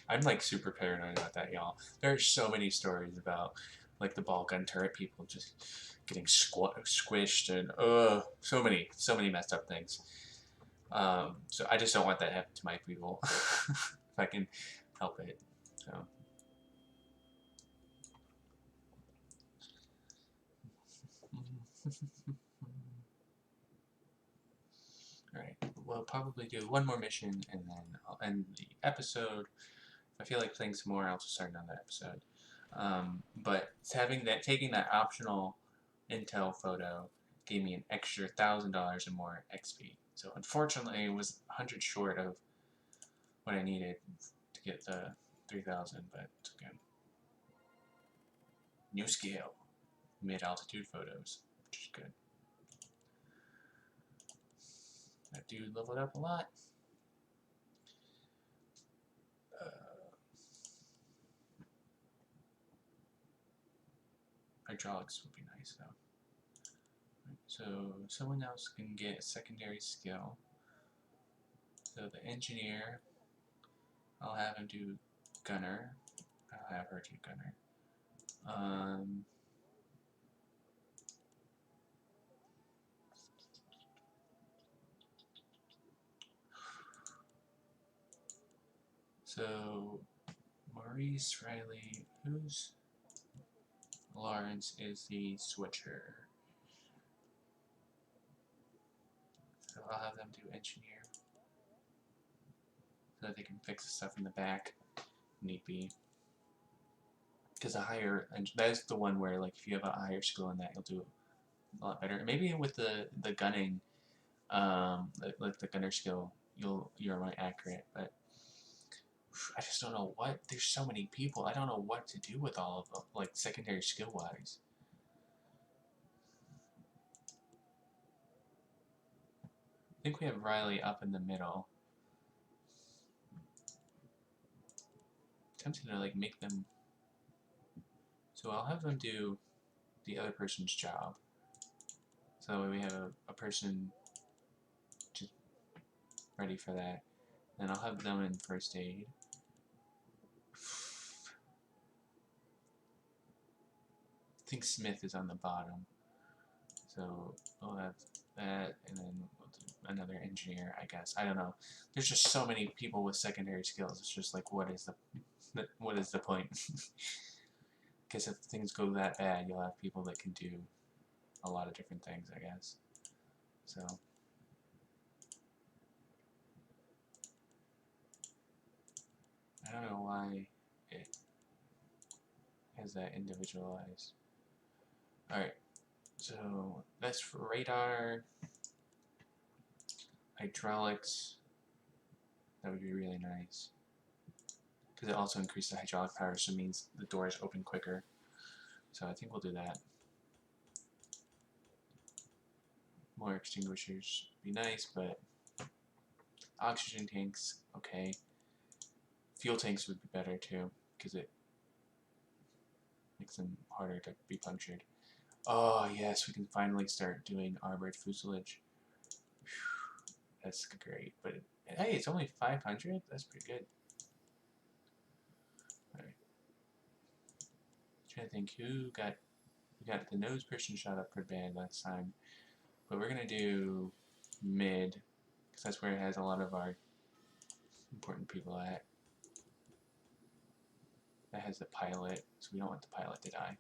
I'm like super paranoid about that, y'all. There are so many stories about like the ball gun turret people just getting squished and so many messed up things. So I just don't want that to happen to my people if I can help it. So. Alright, we'll probably do one more mission and then I'll end the episode. If I feel like playing some more, I'll just start another episode. But taking that optional Intel photo gave me an extra $1,000 and more XP. So unfortunately, it was 100 short of what I needed to get the 3,000, but it's okay. New scale, mid-altitude photos, which is good. That dude leveled up a lot. Hydraulics would be nice though. So someone else can get a secondary skill. So the engineer, I'll have him do gunner. I'll have her do gunner. So Maurice Riley, who's Lawrence is the switcher. So I'll have them do engineer. So that they can fix the stuff in the back, need be. Because that's the one where like if you have a higher skill in that, you'll do a lot better. Maybe with the gunning, like the gunner skill, you're more accurate. But I just don't know what. There's so many people. I don't know what to do with all of them, like secondary skill wise. I think we have Riley up in the middle. Tempted to like make them. So I'll have them do the other person's job. So that way we have a person just ready for that. And I'll have them in first aid. I think Smith is on the bottom. So we'll have that, and then we'll do another engineer, I guess. I don't know. There's just so many people with secondary skills. It's just like, what is the point? Because if things go that bad, you'll have people that can do a lot of different things, I guess. So. I don't know why it has that individualized. Alright, so that's for radar. Hydraulics. That would be really nice. Because it also increases the hydraulic power, so it means the doors open quicker. So I think we'll do that. More extinguishers would be nice, but oxygen tanks, okay. Fuel tanks would be better too, because it makes them harder to be punctured. Oh yes, we can finally start doing armored fuselage. Whew, that's great, but hey, it's only 500? That's pretty good. Alright. Trying to think we got the nose person shot up pretty bad last time. But we're gonna do mid, because that's where it has a lot of our important people at. That has the pilot, so we don't want the pilot to die.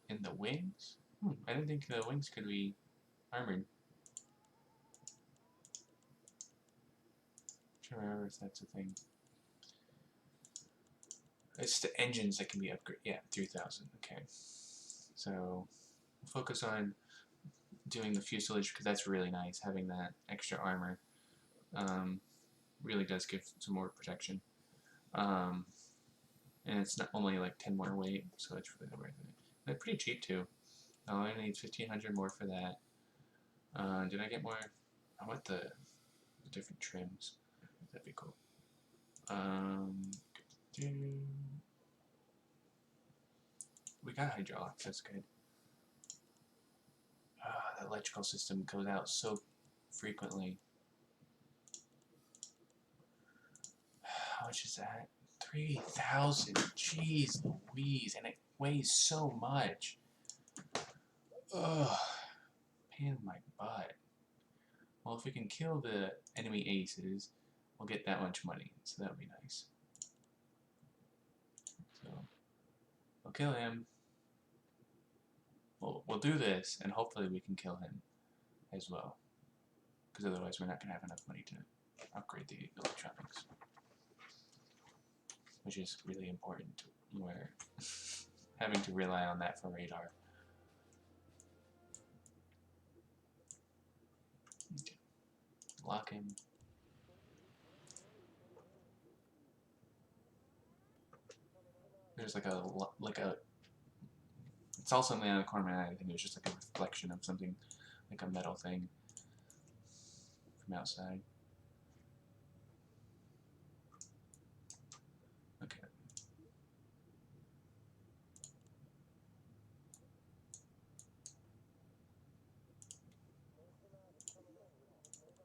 And the wings? I didn't think the wings could be armored. I'm trying to remember if that's a thing. It's the engines that can be upgraded. Yeah, 3,000. Okay. So we'll focus on doing the fuselage because that's really nice. Having that extra armor really does give some more protection. And it's not only like 10 more weight, so it's really worth it. They're pretty cheap too. I only need 1,500 more for that. Did I get more? I want the different trims. That'd be cool. We got hydraulics, that's good. The electrical system goes out so frequently. How much is that? 3,000. Jeez Louise, and it weighs so much. Ugh. Pain in my butt. Well, if we can kill the enemy aces, we'll get that much money, so that would be nice. So, we'll kill him. We'll do this, and hopefully we can kill him as well. Because otherwise we're not going to have enough money to upgrade the electronics. Which is really important. We're having to rely on that for radar. Okay. Lock him. There's like a it's also something on the corner of my eye. I think it was just like a reflection of something, like a metal thing from outside. Okay.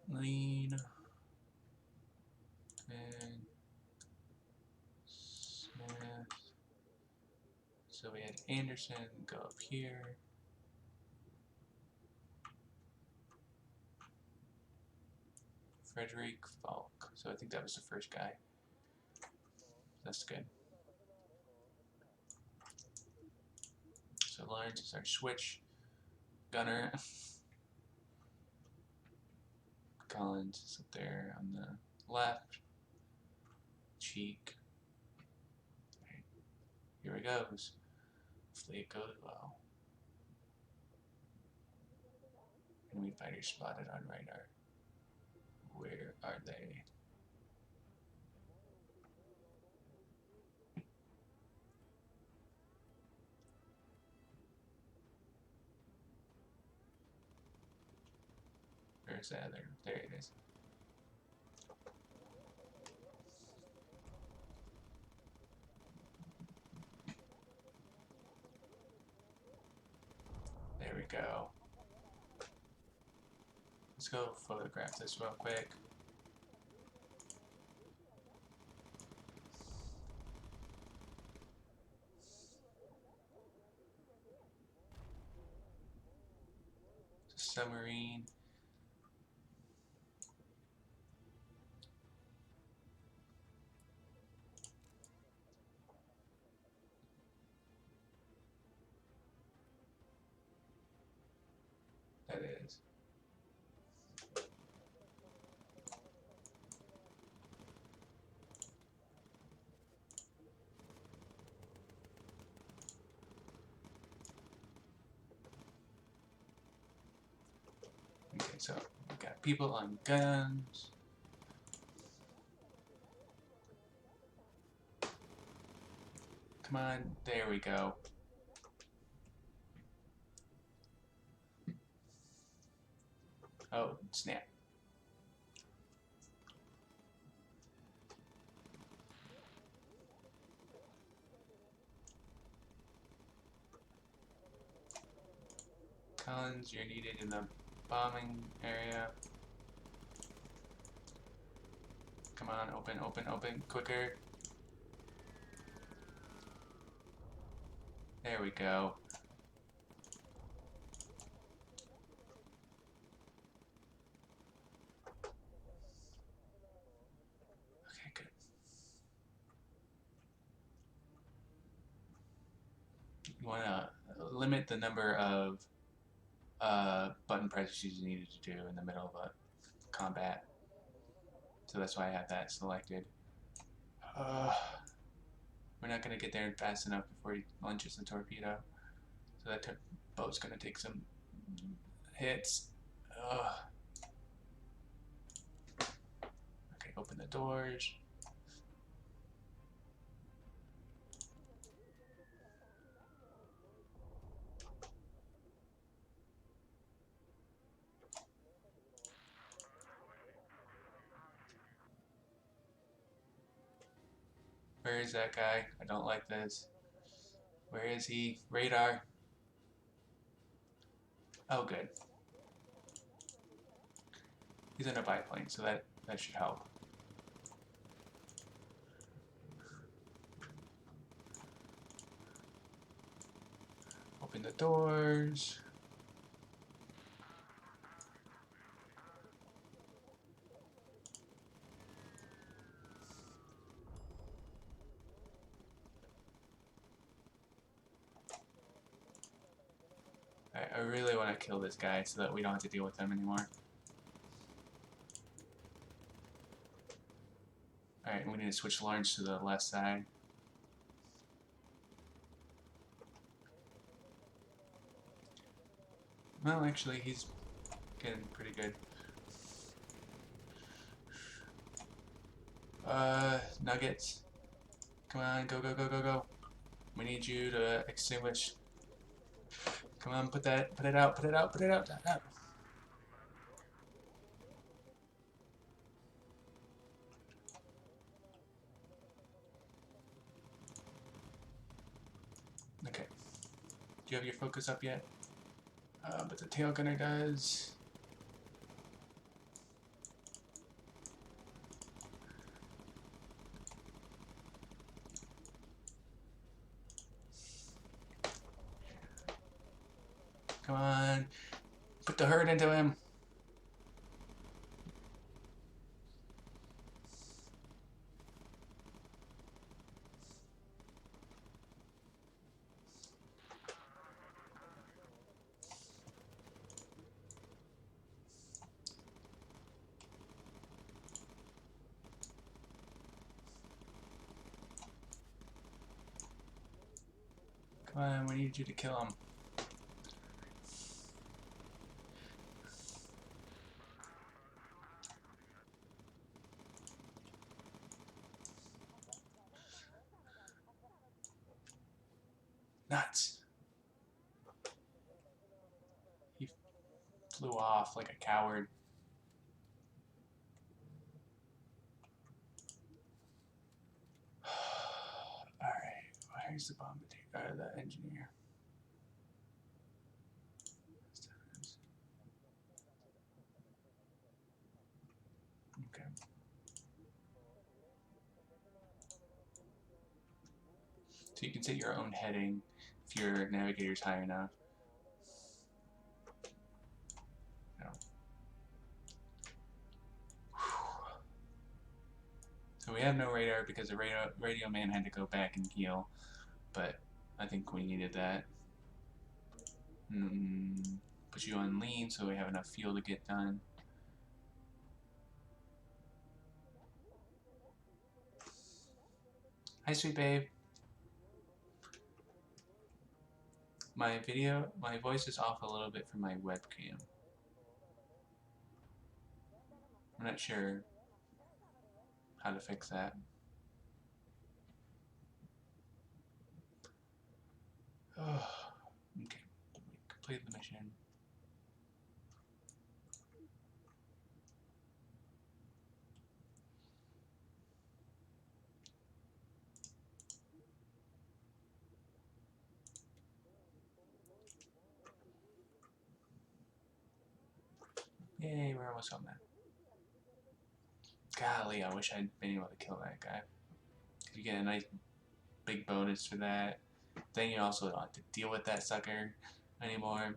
Lean. And Smith. So we had Anderson go up here. Frederick Falk. So I think that was the first guy. That's good. So Lawrence is our switch gunner. Collins is up there on the left. Cheek. Right. Here it goes. Hopefully it goes well. Enemy fighters spotted on radar. Where are they? Where's the other? There it is. There we go. Let's go photograph this real quick. Submarine. That is. Okay, so we got people on guns. Come on, there we go. Oh, snap. Collins, you're needed in the bombing area. Come on, open, open, open, quicker. There we go. Okay, good. You want to limit the number of button presses you needed to do in the middle of a combat. So that's why I have that selected. We're not going to get there fast enough before he launches the torpedo. So that boat's going to take some hits. Okay, open the doors. Where is that guy? I don't like this. Where is he? Radar. Oh, good. He's in a biplane, so that should help. Open the doors. I really want to kill this guy so that we don't have to deal with him anymore. Alright, we need to switch Lawrence to the left side. Well, actually, he's getting pretty good. Nuggets. Come on, go, go, go, go, go. We need you to extinguish. Come on, put it out, put it out, put it out. Okay. Do you have your focus up yet? But the tail gunner does. Come on. Put the hurt into him. Come on, we need you to kill him. Nuts. He flew off like a coward. Alright, where's the the engineer? Okay. So you can set your own heading if your navigator's high enough. No. So we have no radar because the radio man had to go back and heal, but I think we needed that. Put you on lean so we have enough fuel to get done. Hi, sweet babe. My voice is off a little bit from my webcam. I'm not sure how to fix that. Oh, okay, we completed the mission. Yay, we're almost on that. Golly, I wish I'd been able to kill that guy. You get a nice big bonus for that. Then you also don't have to deal with that sucker anymore.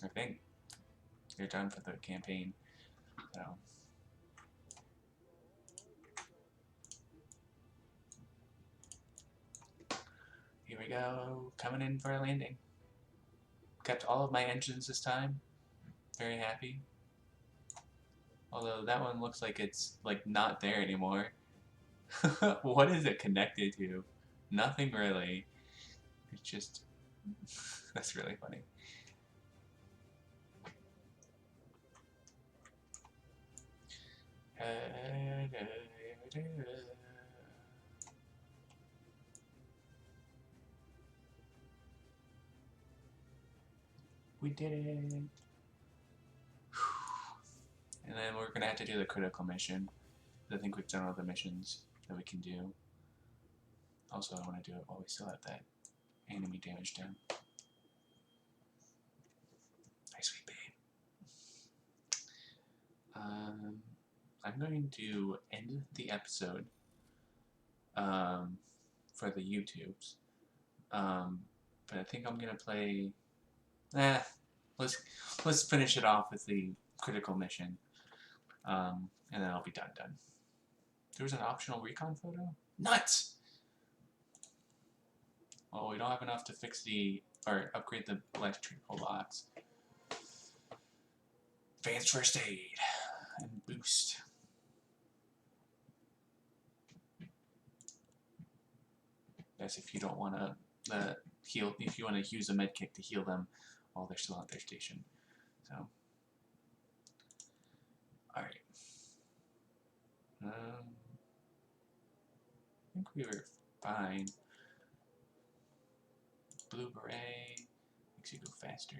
I think you're done for the campaign. So here we go, coming in for a landing. Kept all of my engines this time. Very happy. Although that one looks like it's like not there anymore. What is it connected to? Nothing really. It's just that's really funny. We did it. And then we're gonna have to do the critical mission. I think we've done all the missions that we can do. Also, I want to do it while we still have that enemy damage down. Hi, sweet babe. I'm going to end the episode for the YouTubes. But I think I'm gonna play. Let's finish it off with the critical mission, and then I'll be done. There was an optional recon photo. Nuts! Oh, we don't have enough to fix or upgrade the electrical box. Advanced first aid and boost. That's if you don't want to heal. If you want to use a med kit to heal them while they're still at their station. So, all right. I think we were fine. Blue beret makes you go faster.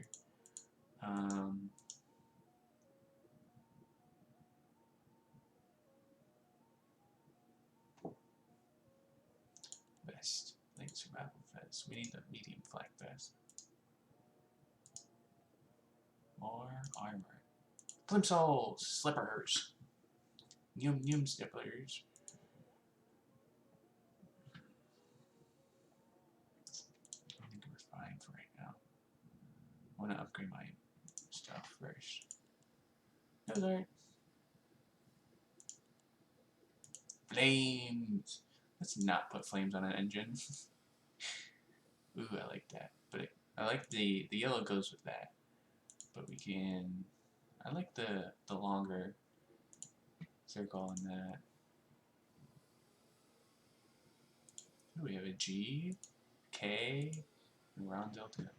Vest, like survival vest. We need the medium flak vest. More armor. Plimsolls, slippers. Yum snippers. I think we're fine for right now. I want to upgrade my stuff first. No, there. Flames. Let's not put flames on an engine. Ooh, I like that. But I like the yellow goes with that. But we can. I like the longer circle on that. Ooh, we have a G, K, and round delta.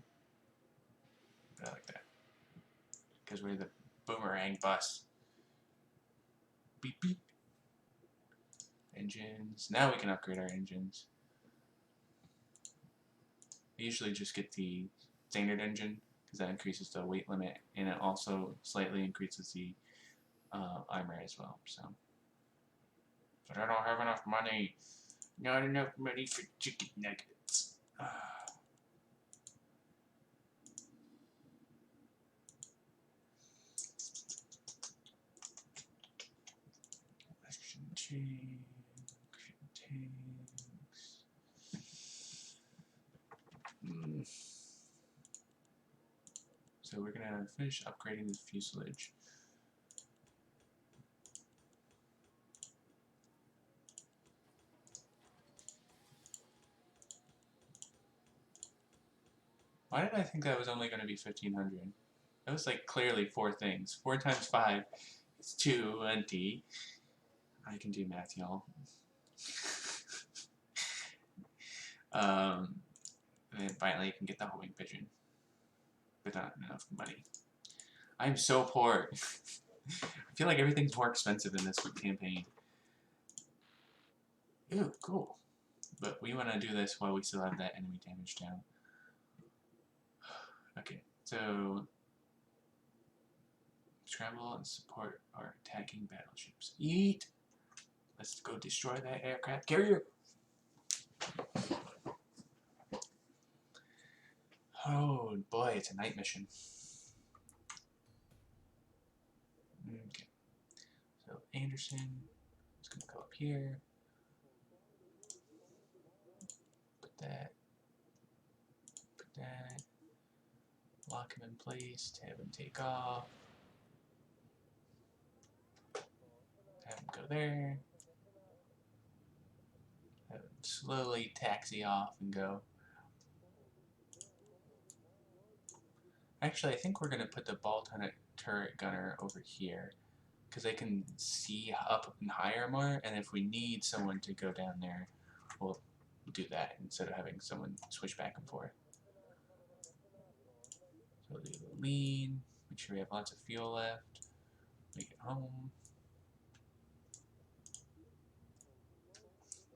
But I like that because we're the boomerang bus. Beep beep. Engines. Now we can upgrade our engines. I usually just get the standard engine because that increases the weight limit and it also slightly increases the armor as well. So, but I don't have enough money. Not enough money for chicken nuggets. Election change. So we're gonna finish upgrading the fuselage. Why did I think that was only gonna be 1,500? That was like clearly 4 things. 4 times 5 is 20. I can do math, y'all. And then finally you can get the homing pigeon. But not enough money. I'm so poor. I feel like everything's more expensive in this campaign. Ew, cool. But we want to do this while we still have that enemy damage down. Okay, so scramble and support our attacking battleships. Eat! Let's go destroy that aircraft carrier. Oh boy, it's a night mission. Okay. So Anderson is gonna go up here. Put that. Lock him in place to have him take off. Have him go there. Have him slowly taxi off and go. Actually, I think we're going to put the ball turret gunner over here because they can see up and higher more, and if we need someone to go down there, we'll do that instead of having someone switch back and forth. So we'll do the lean, make sure we have lots of fuel left, make it home.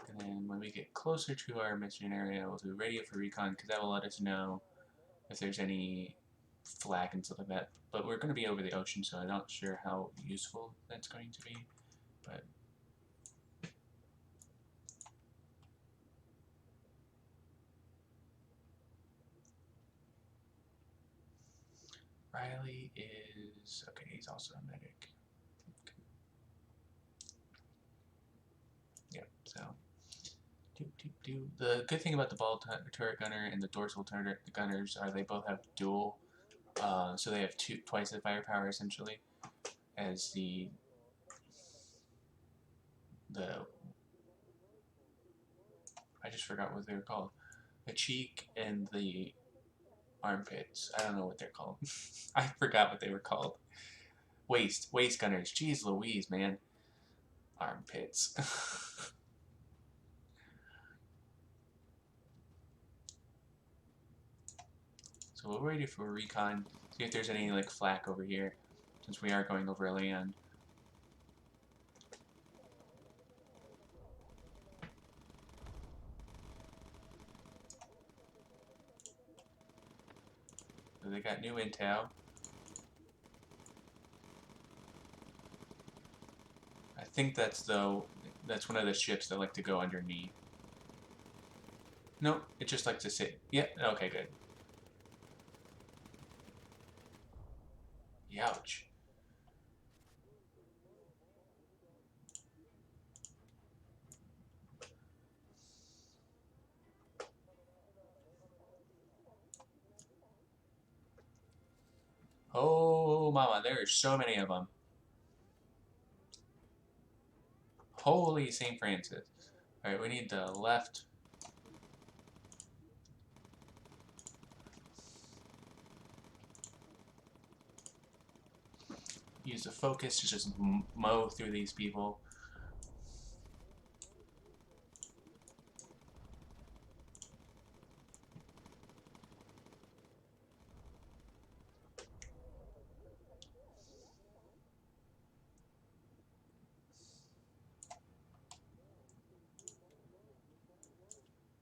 And then when we get closer to our mission area, we'll do radio for recon because that will let us know if there's any flag and stuff like that. But we're going to be over the ocean, so I'm not sure how useful that's going to be. But Riley is okay. He's also a medic. So, the good thing about the ball turret gunner and the dorsal turret gunners are they both have dual, so they have twice the firepower essentially as the I just forgot what they were called. The cheek and the armpits. I don't know what they're called. I forgot what they were called. Waist gunners. Jeez Louise, man. Armpits. So we'll ready for recon. See if there's any like flak over here, since we are going over land. So they got new intel. I think that's one of the ships that like to go underneath. Nope, it just likes to sit. Yep, okay, good. Youch. Oh, mama, there are so many of them. Holy St. Francis. Alright, we need the left. Use the focus to just mow through these people.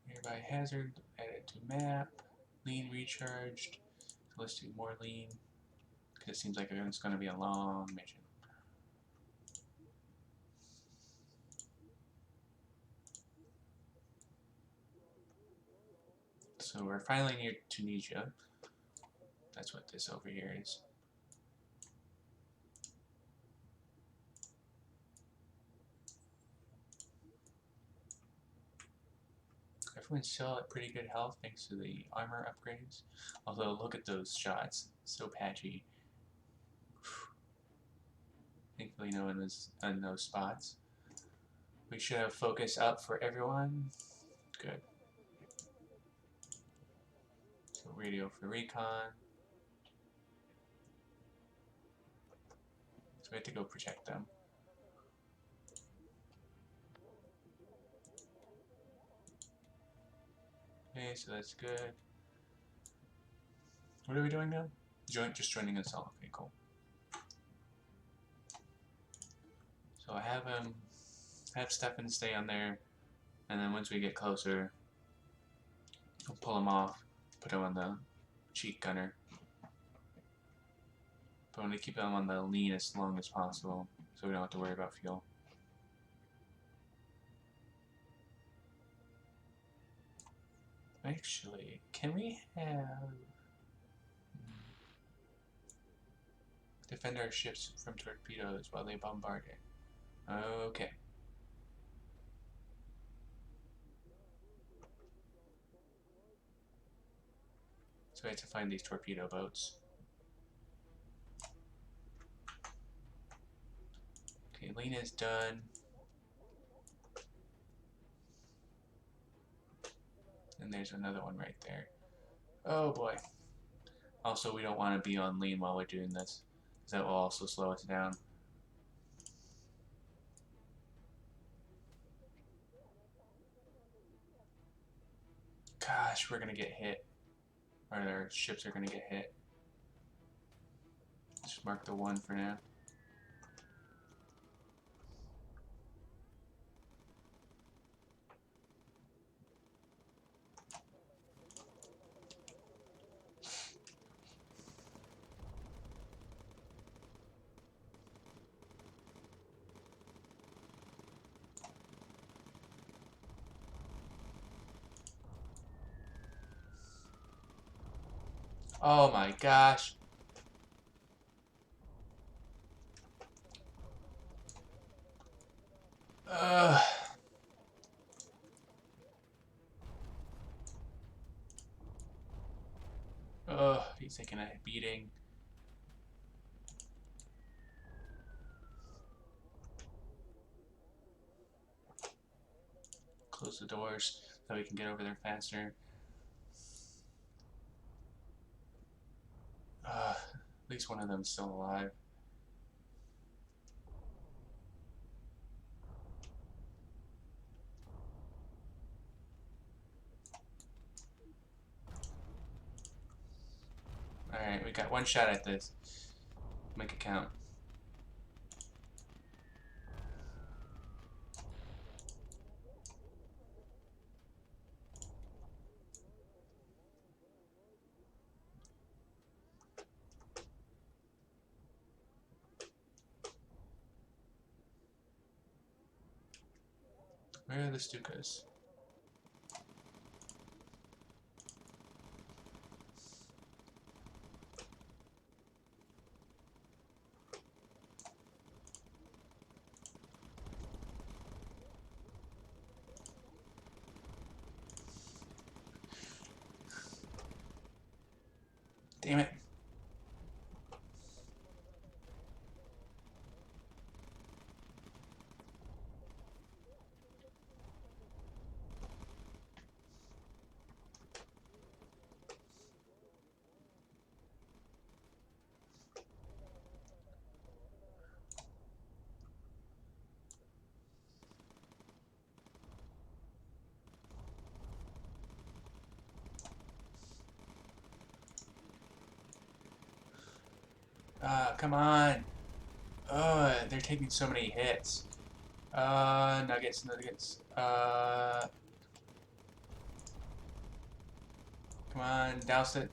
Nearby hazard, added to map. Lean recharged. So let's do more lean. Because it seems like it's going to be a long mission. So we're finally near Tunisia. That's what this over here is. Everyone's still at pretty good health thanks to the armor upgrades. Although, look at those shots. So patchy. Thankfully no one was in those spots. We should have focus up for everyone. Good. So radio for recon. So we have to go protect them. Okay, so that's good. What are we doing now? Just joining us all. Okay, cool. So I have Stefan stay on there, and then once we get closer, I'll pull him off, put him on the cheek gunner. But I want to keep him on the lean as long as possible, so we don't have to worry about fuel. Actually, can we have defend our ships from torpedoes while they bombard it? Okay. So we have to find these torpedo boats. Okay, lean is done. And there's another one right there. Oh boy. Also, we don't want to be on lean while we're doing this, because that will also slow us down. Gosh, we're gonna get hit. Or our ships are gonna get hit. Just mark the one for now. Oh my gosh. Ugh. He's taking a beating. Close the doors so we can get over there faster. At least one of them's still alive. Alright, we got one shot at this. Make it count. Where are the Stukas? Damn it. Come on. They're taking so many hits. Nuggets. Come on, douse it.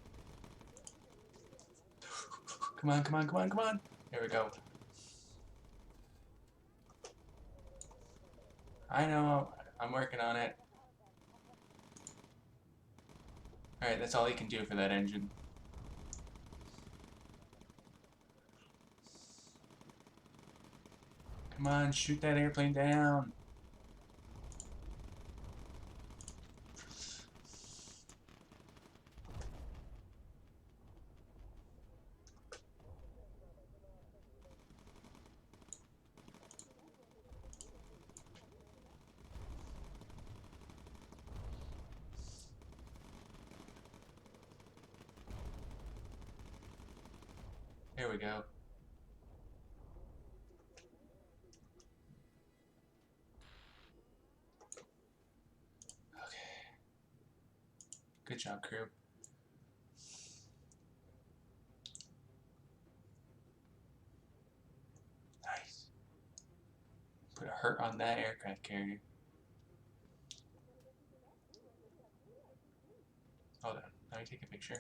Come on. There we go. I know, I'm working on it. Alright, that's all he can do for that engine. Come on, shoot that airplane down. There we go. Okay. Good job, crew. Nice. Put a hurt on that aircraft carrier. Hold on. Let me take a picture.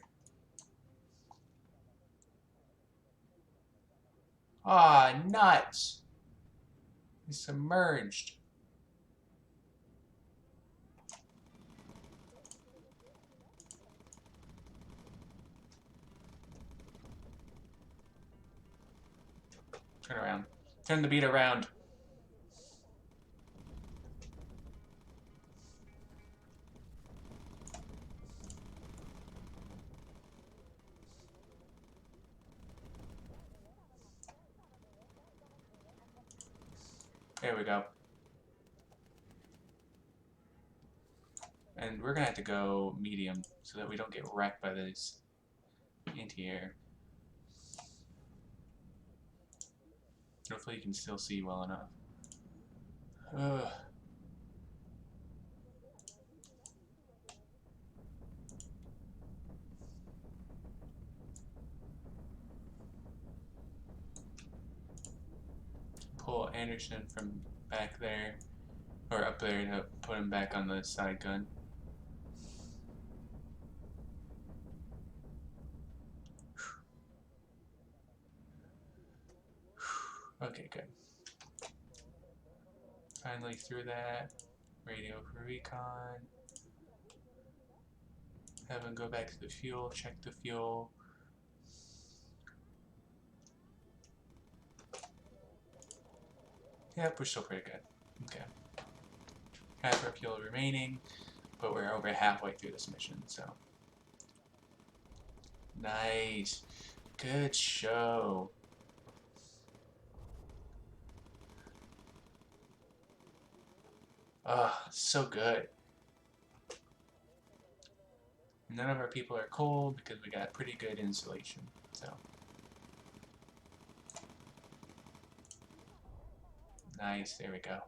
Ah, nuts! He's submerged. Turn around. Turn the beat around. There we go. And we're gonna have to go medium so that we don't get wrecked by this anti-air. Hopefully you can still see well enough. Ugh. Pull Anderson from back there, or up there, to put him back on the side gun. Okay, good. Finally through that. Radio for recon. Have him go back to the fuel, check the fuel. Yep, we're still pretty good. Okay. Half our fuel remaining, but we're over halfway through this mission, so Nice. Good show. Ah, so good. None of our people are cold because we got pretty good insulation. So nice. There we go.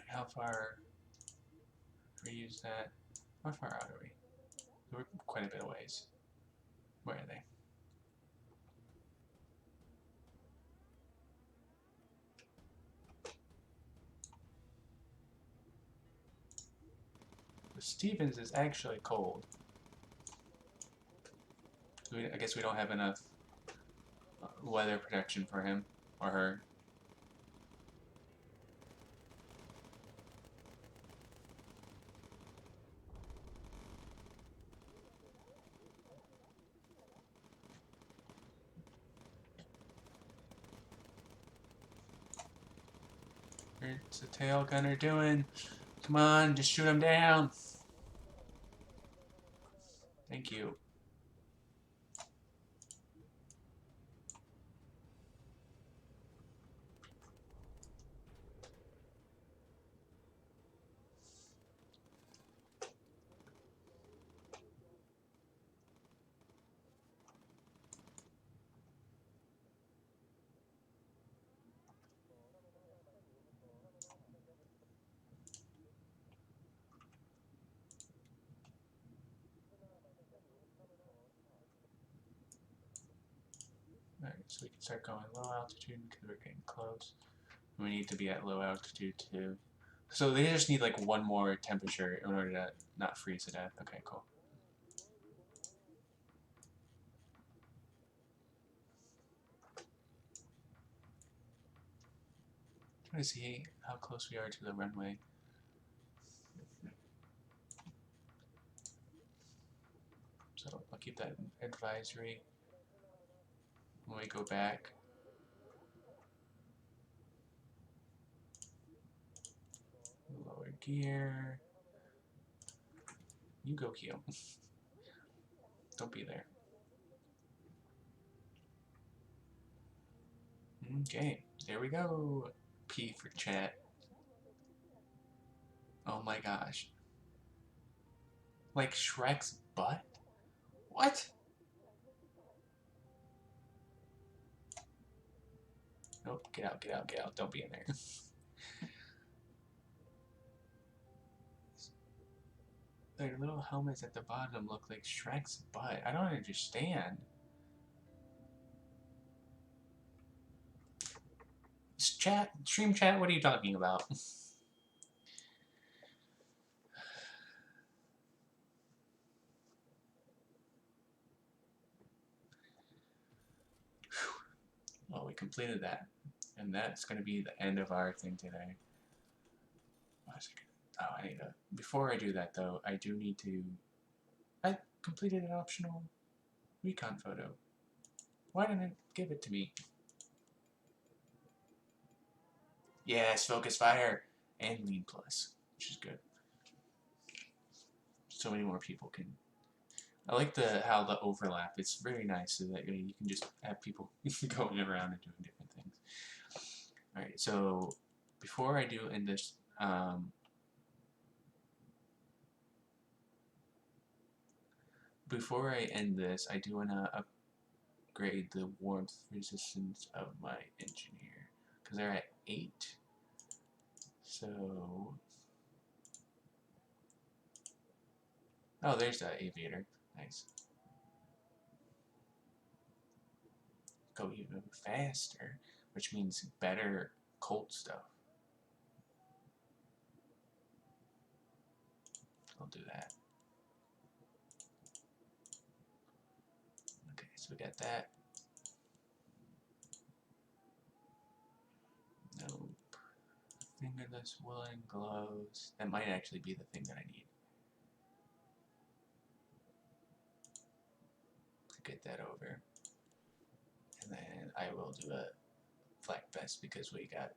How far? Reuse that. How far out are we? We're quite a bit of ways. Where are they? The Stevens is actually cold. I guess we don't have enough weather protection for him or her. What's the tail gunner doing? Come on, just shoot him down. Thank you. Alright, so we can start going low altitude because we're getting close. We need to be at low altitude too. So they just need like one more temperature in order to not freeze to death. Okay, cool. Trying to see how close we are to the runway. So I'll keep that advisory when we go back. Lower gear. You go, Keo. Don't be there. Okay, there we go. P for chat. Oh my gosh. Like Shrek's butt? What? Nope, get out, get out, get out. Don't be in there. Their little helmets at the bottom look like Shrek's butt. I don't understand. Chat, stream chat, what are you talking about? Well, we completed that. And that's going to be the end of our thing today. Oh, I need to... Before I do that, though, I do need to... I completed an optional recon photo. Why didn't it give it to me? Yes, focus fire and lean plus, which is good. So many more people can... I like how the overlap. It's very nice so that you can just have people going around and doing different things. Alright, so before I do end this, I do want to upgrade the warmth resistance of my engine here because they're at 8. So, oh, there's that aviator. Nice. Go even faster, which means better cold stuff. I'll do that. Okay, so we got that. Nope. Fingerless woolen gloves. That might actually be the thing that I need to get that over. And then I will do a flak vest because we got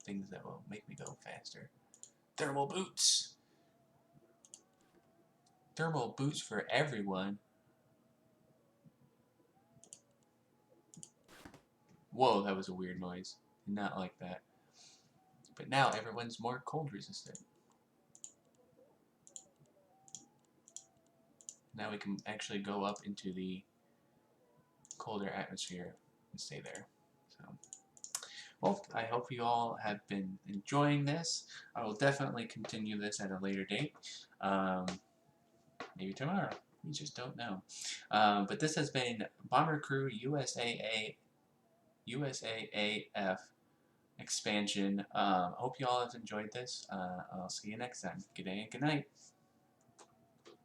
things that will make me go faster. Thermal boots! Thermal boots for everyone. Whoa, that was a weird noise. Did not like that. But now everyone's more cold resistant. Now we can actually go up into the colder atmosphere and stay there. So, well, I hope you all have been enjoying this. I will definitely continue this at a later date. Maybe tomorrow. We just don't know. But this has been Bomber Crew USAAF expansion. Hope you all have enjoyed this. I'll see you next time. Good day and good night.